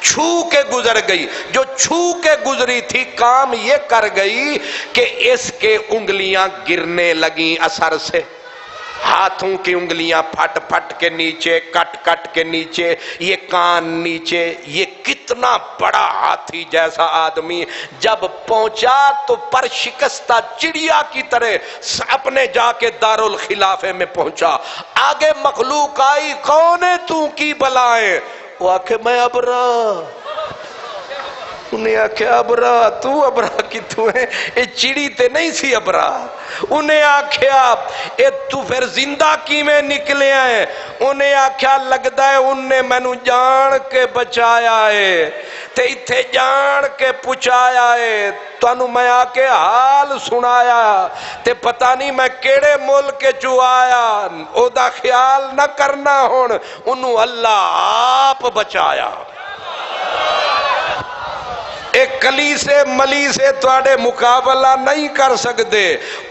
چھو کے گزر گئی؟ جو چھو کے گزری تھی کام یہ کر گئی کہ اس کے انگلیاں گرنے لگیں اثر سے. ہاتھوں کی انگلیاں پھٹ پھٹ کے نیچے، کٹ کٹ کے نیچے، یہ کان نیچے. یہ کتنا بڑا ہاتھی جیسا آدمی جب پہنچا تو پر شکستہ چڑیا کی طرح اپنے جا کے دارالخلافے میں پہنچا. آگے مخلوق آئی، کون ہے تو کی بلائیں؟ وہ آکھے میں ابرا. انہیں آکھیا ابرا تو ابرا کی تو ہے؟ اے چڑی تے نہیں سی ابرا. انہیں آکھیا اے تو پھر زندہ کی میں نکلے آئے؟ انہیں آکھیا لگدا ہے انہیں مینوں جان کے بچایا ہے تے اتھے جان کے پچایا ہے. تانوں میں آ کے حال سنایا تے پتہ نہیں میں کیڑے ملک چوں آیا. او دا خیال نہ کرنا ہون، انہوں اللہ آپ بچایا. ایک کلی سے ملی سے تواڈے مقابلہ نہیں کر سکتے.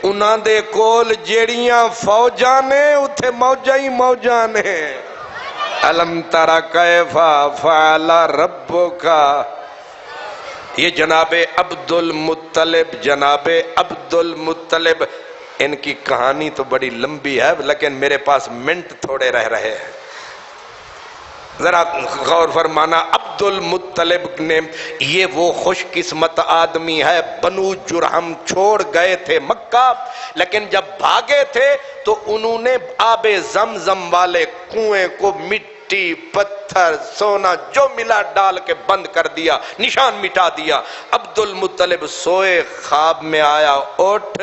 انہاں دے کول جیڑیاں فوجاں نے اتھے موجاں ہی موجاں نے. الم تر کیف فعل ربک. یہ جناب عبد المطلب، جناب عبد المطلب، ان کی کہانی تو بڑی لمبی ہے لیکن میرے پاس منٹ تھوڑے رہ رہے ہیں. ذرا غور فرمانا. عبد المطلب نے، یہ وہ خوش قسمت آدمی ہے، بنو جرہم چھوڑ گئے تھے مکہ، لیکن جب بھاگے تھے تو انہوں نے آب زمزم والے کنویں کو مٹی، پتھر، سونا جو ملا ڈال کے بند کر دیا، نشان مٹا دیا. عبد المطلب سوئے، خواب میں آیا، اٹھ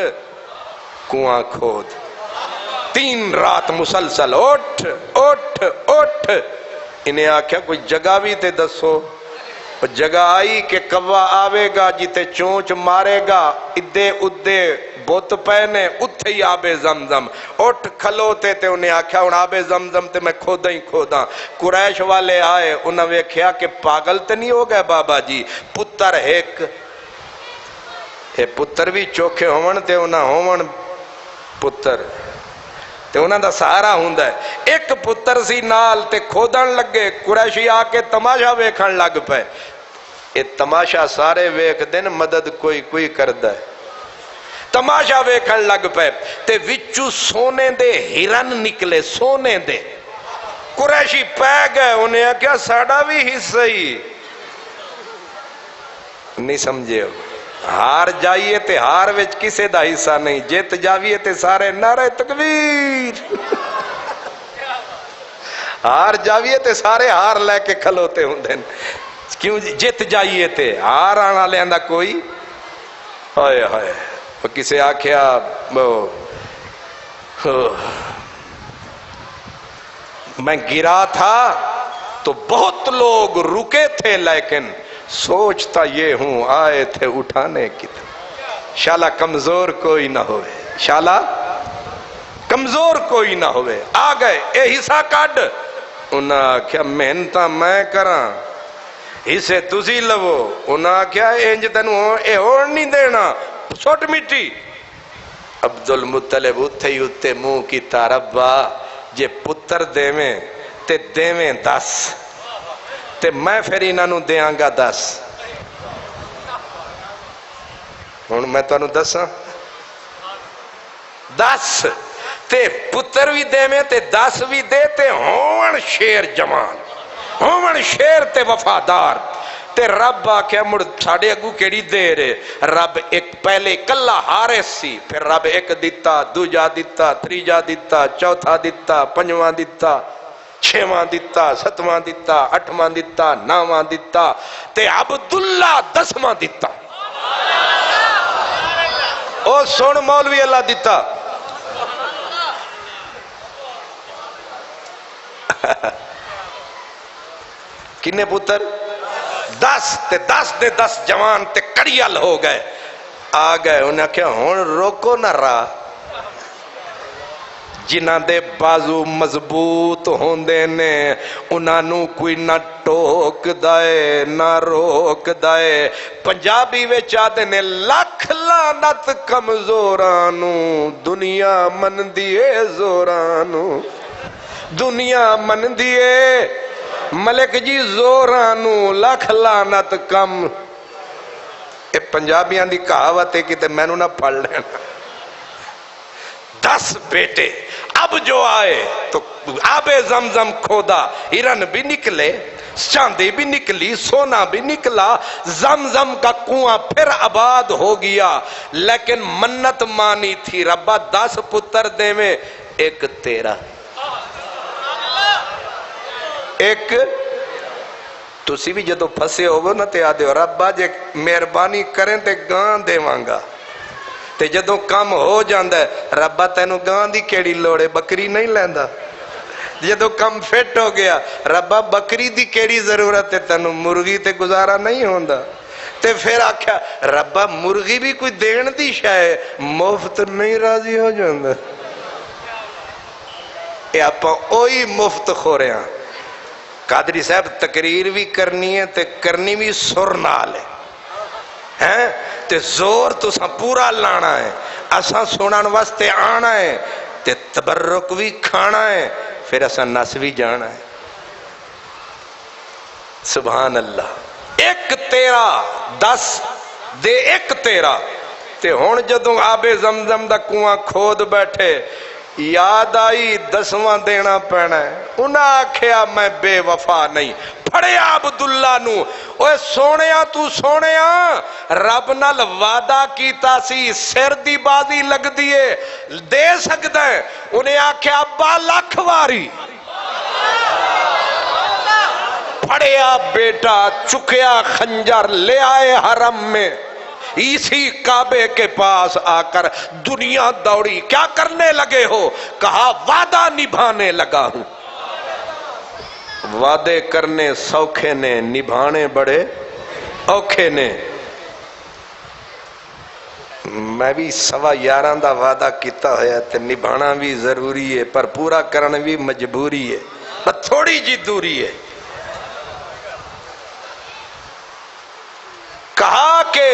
کنواں کھود. 3 رات مسلسل اٹھ اٹھ اٹھ. انہیں آکھیا کوئی جگہ بھی تے دسو. جگہ آئی کہ کوا آوے گا جیتے چونچ مارے گا، ادے ادے بت پہنے اتھے ہی آب زمزم. اٹھ کھلوتے تے انہیں آکھیا ہن آب زمزم تے میں کھودا ہی کھودا. قریش والے آئے، انہوں نے ویکھیا کہ پاگل تے نہیں ہو گئے بابا جی، پتر ایک اے پتر بھی چوکھے ہون تے انہاں ہون پتر تے انہاں دا سہارا ہوندا ہے. ایک پتر سی نال تے کھودن لگے. قریشی آ کے تماشا ویکھن لگ پے. اے تماشا سارے ویکھ دین، مدد کوئی کوئی کردا ہے. تماشا ویکھن لگ پے تے وچوں سونے دے ہرن نکلے، سونے دے. قریشی پے گئے، انہیں کیا ساڈا بھی حصہ ہی نہیں سمجھے. ہار جائیے تے ہار وچ کسے دا حصہ نہیں، جیت جاویے تے سارے نعرہ تکبیر. ہار جاویے تے سارے ہار لے کے کھلوتے ہوندے. کیوں جیت جائیے تے ہار آنا لیندہ کوئی. ہائے ہائے. کسے آکھیا میں گرا تھا تو بہت لوگ رکے تھے، لیکن سوچتا یہ ہوں آئے تھے اٹھانے کی. شالا کمزور کوئی نہ ہوئے، شالا کمزور کوئی نہ ہوئے. آ گئے، اے حصہ کڈ. انہاں آکھیا محنتاں میں کراں، حصے تسی لو. انہاں آکھیا انج تینوں اے ہون نہیں دینا، سٹ مٹی. عبد المطلب اتھے ہی اتھے منہ کی ربا جے پتر دیویں تے دیویں 10 تے میں پھر انہوں دیاں گا 10. ہن میں تانوں دساں 10 تے پتر بھی دیویں تے 10 بھی دے تے ہون شیر جوان، ہون شیر تے وفادار. تے رب آکھیا مڑ ساڑے اگو کیڑی دیر ہے. رب ایک پہلے کلا حارث سی، پھر رب ایک دیتا، دوجا دیتا، تریجا دیتا، چوتھا دیتا، پنجواں دیتا، 6واں دیتا، 7واں دیتا، 8واں دیتا، 9واں دیتا تے عبداللہ 10واں دیتا. او سن مولوی اللہ دیتا. کنے پتر 10 تے 10 دے 10 جوان تے کڑیال ہو گئے. آ گئے، انہیں کہا ہون روکو نہ راہ. جنہ دے بازو مضبوط ہوندے نے انہوں کوئی نہ ٹوک دائے نہ روک دائے. پنجابی وچ آدھے نے لکھ لعنت کمزورانو، دنیا من دیے زورانو. دنیا من دیے ملک جی زورانو لکھ لعنت کم. اے پنجابیاں دی کہاوت ہے کہ تے میں نہ پڑھ لینا. 10 بیٹے اب جو آئے تو آب زمزم کھودا, ہرن بھی نکلے, چاندی بھی نکلی, سونا بھی نکلا, زمزم کا کنواں پھر آباد ہو گیا. لیکن منت مانی تھی ربا 10 پتر دے میں ایک تیرا, ایک تسی بھی جدو پھسے ہوگو نا تے آدھے ہو ربا جے مہربانی کریں تے گان دے وانگا. تے جدو کم ہو جاندہ ہے ربا تینو گان دی کیڑی لوڑے, بکری نہیں لیندہ. جدو کم فٹ ہو گیا ربا بکری دی کیڑی ضرورت ہے, تینو مرغی تے گزارا نہیں ہوندہ. تے پھر آکھا ربا مرغی بھی کوئی دین دی شاہ مفت نہیں راضی ہو جاندہ. اے آپا اوئی مفت خورے ہیں. قادری صاحب تقریر بھی کرنی ہے تے کرنی بھی سر نال ہے, تے زور تو سا پورا لانا ہے, اساں سنن واسطے آنا ہے, تے تبرک بھی کھانا ہے, پھر اساں نس بھی جانا ہے. سبحان اللہ. ایک تیرا 10 دے ایک تیرا. تے ہون جدوں آب زمزم دا کنواں کھود بیٹھے یاد آئی 10واں دینا پینا ہے. انہاں آکھیا میں بے وفا نہیں. پھڑیا عبداللہ نو, اوے سونیا تو سونیا رب نال وعدہ کیتا سی سر دی بازی لگ دیے دے سکتا ہے. انہیں آکھیا ابا لکھ واری. پھڑیا بیٹا, چکیا خنجر, لے آئے حرم میں, اسی کعبے کے پاس آ کر دنیا دوڑی. کیا کرنے لگے ہو؟ کہا وعدہ نبھانے لگا ہوں. وعدے کرنے سوکھے نے, نبھانے بڑے اوکھے نے. میں بھی 11:15 دا وعدہ کیتا ہویا تے نبھانا بھی ضروری ہے, پر پورا کرنا بھی مجبوری ہے, پر تھوڑی جی دوری ہے. کہا کہ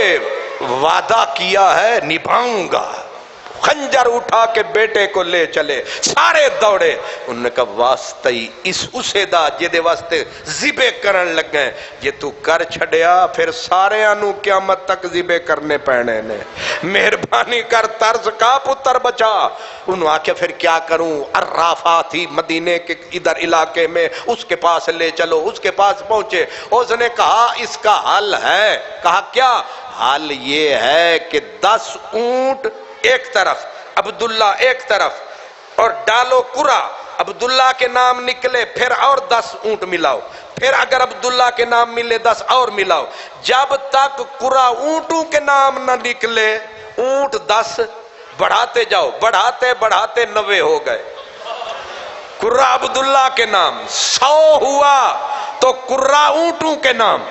وعدہ کیا ہے نبھاؤں گا. خنجر اٹھا کے بیٹے کو لے چلے, سارے دوڑے. انہوں نے کہا واسطی اسے دا جدے واسطے ذبح کرن لگ گئے, یہ تو کر چھڑیا پھر سارے انو قیامت تک ذبح کرنے پینے نے. مہربانی کر ترس کا پتر بچا. انہوں آکھیا پھر کیا کروں؟ عرافہ تھی مدینے کے ادھر علاقے میں, اس کے پاس لے چلو. اس کے پاس پہنچے, اس نے کہا اس کا حل ہے. کہا کیا حل؟ یہ ہے کہ 10 اونٹ ایک طرف, عبداللہ ایک طرف, اور ڈالو قرا, عبداللہ کے نام نکلے, پھر اور 10 اونٹ ملاؤ, پھر اگر عبداللہ کے نام ملے 10 اور ملاؤ. جب تک قرا اونٹوں کے نام نہ نکلے, اونٹ 10 بڑھاتے جاؤ, بڑھاتے بڑھاتے 90 ہو گئے. قرا عبداللہ کے نام 100 ہوا تو قرا اونٹوں کے نام.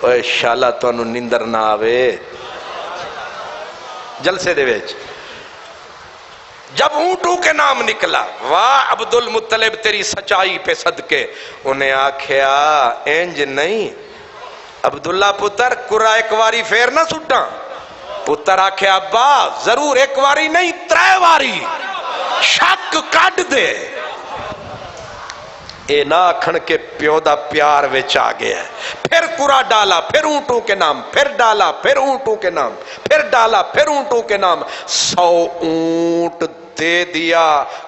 اوے شالا تو انہوں نندر نہ آوے جلسے دے ویچ. جب اونٹوں کے نام نکلا, واہ عبد المطلب تیری سچائی پہ صدقے. انہیں آکھیا انج نہیں عبداللہ پتر, قرآن ایک واری پھر نہ سٹا. پتر آکھیا ابا ضرور ایک واری نہیں 3 واری, شک کٹ دے. اے نہ کھن کے پیو دا پیار وچ آ گیا ہے. پھر قرآن ڈالا, پھر اونٹوں کے نام, پھر ڈالا, پھر اونٹوں کے نام, پھر ڈالا, پھر اونٹوں کے نام. 100 اونٹ دے دیا,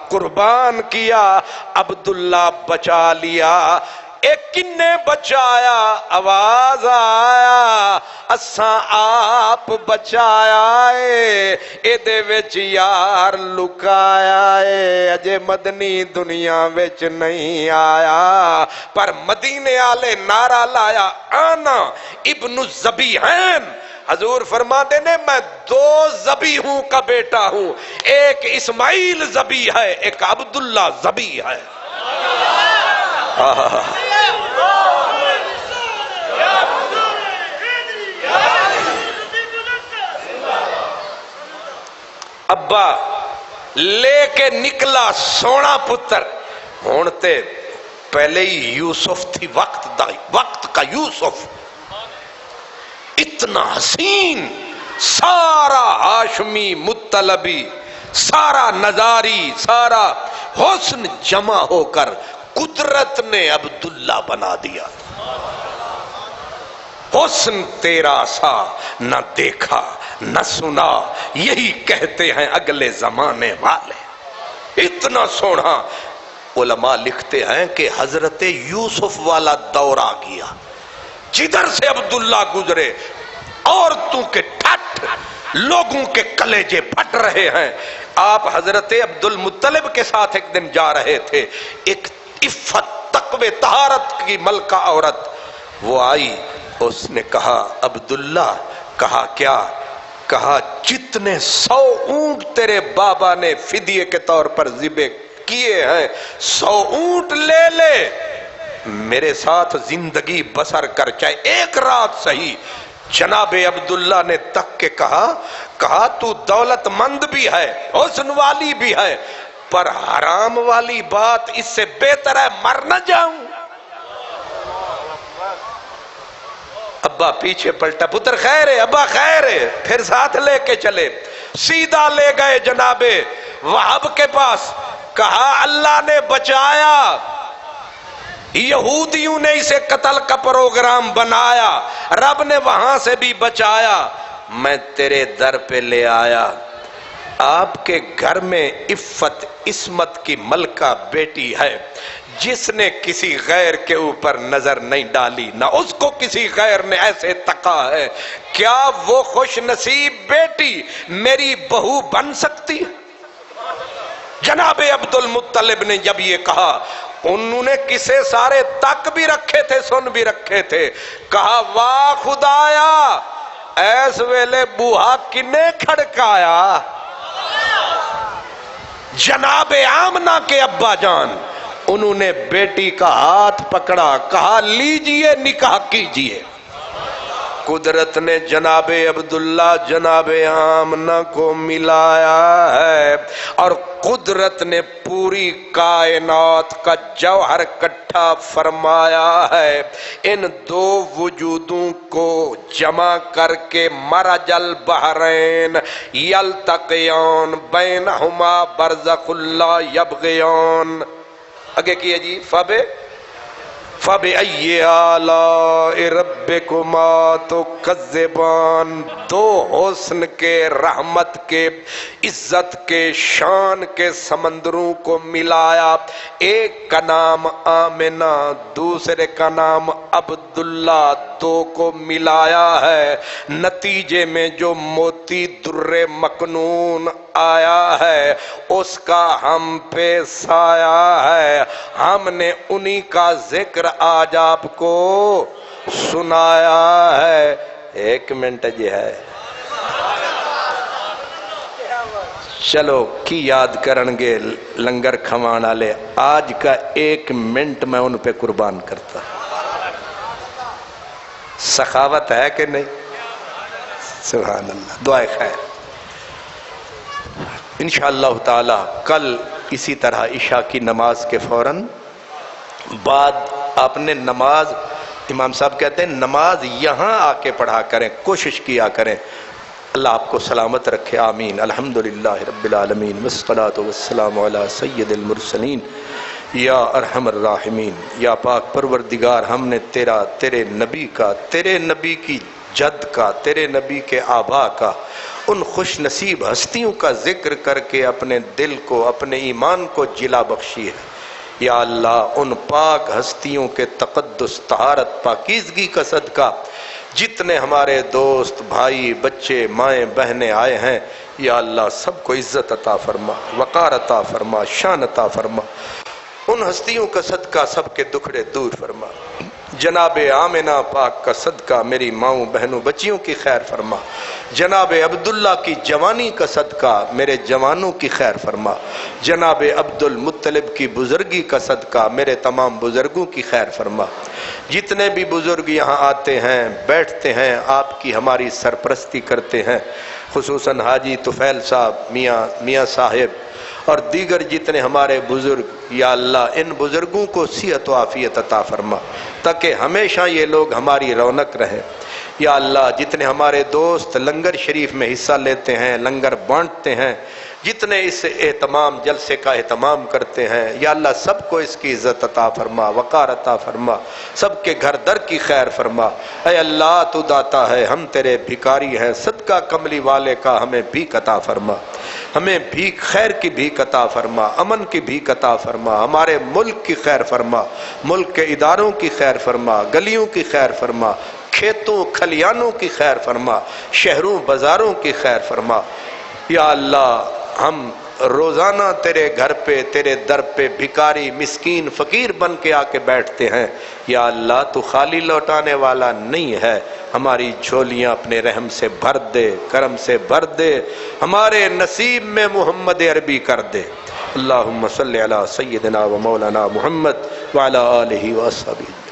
قربان کیا, عبداللہ بچا لیا. ایک کنے بچایا؟ آواز آیا اساں آپ بچایا ہے, اے دے وچ یار لکایا ہے, اجے مدنی دنیا وچ نہیں آیا. پر مدینے آلے نعرہ لایا آنا ابن الذبیحین. حضور فرماتے نے میں 2 ذبیحوں کا بیٹا ہوں, ایک اسماعیل ذبیح ہے, ایک عبداللہ ذبیح ہے. ابا لے کے نکلا سونا پتر. ہونتے پہلے ہی یوسف تھی, وقت کا یوسف, اتنا حسین, سارا ہاشمی مطلبی, سارا نظاری سارا حسن جمع ہو کر قدرت نے عبداللہ بنا دیا. حسن تیرا سا نہ دیکھا نہ سنا، یہی کہتے ہیں اگلے زمانے والے. اتنا سونا. علماء لکھتے ہیں کہ حضرت یوسف والا دور آ گیا، جدھر سے عبداللہ گزرے عورتوں کے ٹھٹ، لوگوں کے کلیجے پھٹ رہے ہیں. آپ حضرت عبد المطلب کے ساتھ ایک دن جا رہے تھے، ایک عفت تقوی طہارت کی ملکہ عورت وہ آئی. اس نے کہا عبداللہ. کہا کیا؟ کہا جتنے 100 اونٹ تیرے بابا نے فدیے کے طور پر ذبح کیے ہیں 100 اونٹ لے لے، میرے ساتھ زندگی بسر کر، چاہے ایک رات صحیح. جناب عبداللہ نے تک کے کہا تو دولت مند بھی ہے، حسن والی بھی ہے، پر حرام والی بات اس سے بہتر ہے مر نہ جاؤں. ابا پیچھے پلٹا، پتر خیر ہے ابا خیر ہے، پھر ساتھ لے کے چلے. سیدھا لے گئے جناب وہب کے پاس. کہا اللہ نے بچایا، یہودیوں نے اسے قتل کا پروگرام بنایا، رب نے وہاں سے بھی بچایا، میں تیرے در پہ لے آیا. آپ کے گھر میں عفت عصمت کی ملکہ بیٹی ہے، جس نے کسی غیر کے اوپر نظر نہیں ڈالی، نہ اس کو کسی غیر نے ایسے تکا ہے. کیا وہ خوش نصیب بیٹی میری بہو بن سکتی ہے؟ جناب عبد المطلب نے جب یہ کہا، انہوں نے کسے سارے تک بھی رکھے تھے، سن بھی رکھے تھے. کہا واہ خدایا، ایس ویلے بوہا کنے کھڑکایا؟ جناب آمنہ کے ابا جان. انہوں نے بیٹی کا ہاتھ پکڑا، کہا لیجئے نکاح کیجئے. قدرت نے جناب عبداللہ جناب آمنہ کو ملایا ہے، اور قدرت نے پوری کائنات کا جوہر کٹھا فرمایا ہے. ان دو وجودوں کو جمع کر کے مرج البحرین یلتقیان بینہما برزخ لا یبغیان. آگے کیے جی فَبِأَيِّ آلَاءِ رَبِّكُمَا تُكَذِّبَانِ. دو حسن کے، رحمت کے، عزت کے، شان کے سمندروں کو ملایا. ایک کا نام آمنہ، دوسرے کا نام عبداللہ، دو کو ملایا ہے. نتیجے میں جو موتی در مکنون آیا ہے اس کا ہم پہ سایہ ہے. ہم نے انہی کا ذکر آج آپ کو سنایا ہے. 1 منٹ جی ہے، چلو کی یاد کرنگے لنگر کھوان والے. آج کا 1 منٹ میں ان پہ قربان کرتا. سخاوت ہے کہ نہیں؟ سبحان اللہ. دعائے خیر. انشاءاللہ تعالی کل اسی طرح عشاء کی نماز کے فوراً بعد آپ نے نماز، امام صاحب کہتے ہیں نماز یہاں آ کے پڑھا کریں، کوشش کیا کریں. اللہ آپ کو سلامت رکھے، آمین. الحمدللہ رب العالمین والصلاة والسلام علی سید المرسلین. یا ارحم الراحمین، یا پاک پروردگار، ہم نے تیرے نبی کا، تیرے نبی کی جد کا، تیرے نبی کے آبا کا، ان خوش نصیب ہستیوں کا ذکر کر کے اپنے دل کو، اپنے ایمان کو جلا بخشی ہے. یا اللہ ان پاک ہستیوں کے تقدس، طہارت، پاکیزگی کا صدقہ جتنے ہمارے دوست، بھائی، بچے، مائیں، بہنیں آئے ہیں، یا اللہ سب کو عزت عطا فرما، وقار عطا فرما، شان عطا فرما. ان ہستیوں کا صدقہ سب کے دکھڑے دور فرما. جناب آمنہ پاک کا صدقہ میری ماؤں بہنوں بچیوں کی خیر فرما. جناب عبداللہ کی جوانی کا صدقہ میرے جوانوں کی خیر فرما. جناب عبد المطلب کی بزرگی کا صدقہ میرے تمام بزرگوں کی خیر فرما. جتنے بھی بزرگ یہاں آتے ہیں، بیٹھتے ہیں، آپ کی ہماری سرپرستی کرتے ہیں، خصوصاً حاجی طفیل صاحب، میاں صاحب اور دیگر جتنے ہمارے بزرگ، یا اللہ ان بزرگوں کو صحت و عافیت عطا فرما تاکہ ہمیشہ یہ لوگ ہماری رونق رہیں. یا اللہ جتنے ہمارے دوست لنگر شریف میں حصہ لیتے ہیں، لنگر بانٹتے ہیں، جتنے اس اہتمام جلسے کا اہتمام کرتے ہیں یا اللہ سب کو اس کی عزت عطا فرما، وقار عطا فرما، سب کے گھر در کی خیر فرما۔ اے اللہ تو داتا ہے، ہم تیرے بھکاری ہیں، صدقہ کملی والے کا ہمیں بھیک عطا فرما، ہمیں بھیک خیر کی بھیک عطا فرما، امن کی بھیک عطا فرما، ہمارے ملک کی خیر فرما، ملک کے اداروں کی خیر فرما، گلیوں کی خیر فرما، کھیتوں کھلیانوں کی خیر فرما، شہروں بازاروں کی خیر فرما۔ یا اللہ ہم روزانہ تیرے گھر پہ تیرے در پہ بھکاری مسکین فقیر بن کے آ کے بیٹھتے ہیں، یا اللہ تو خالی لوٹانے والا نہیں ہے، ہماری جھولیاں اپنے رحم سے بھر دے، کرم سے بھر دے، ہمارے نصیب میں محمد عربی کر دے۔ اللہم صلی علی سیدنا و مولانا محمد وعلی آلہ و اصحابہ۔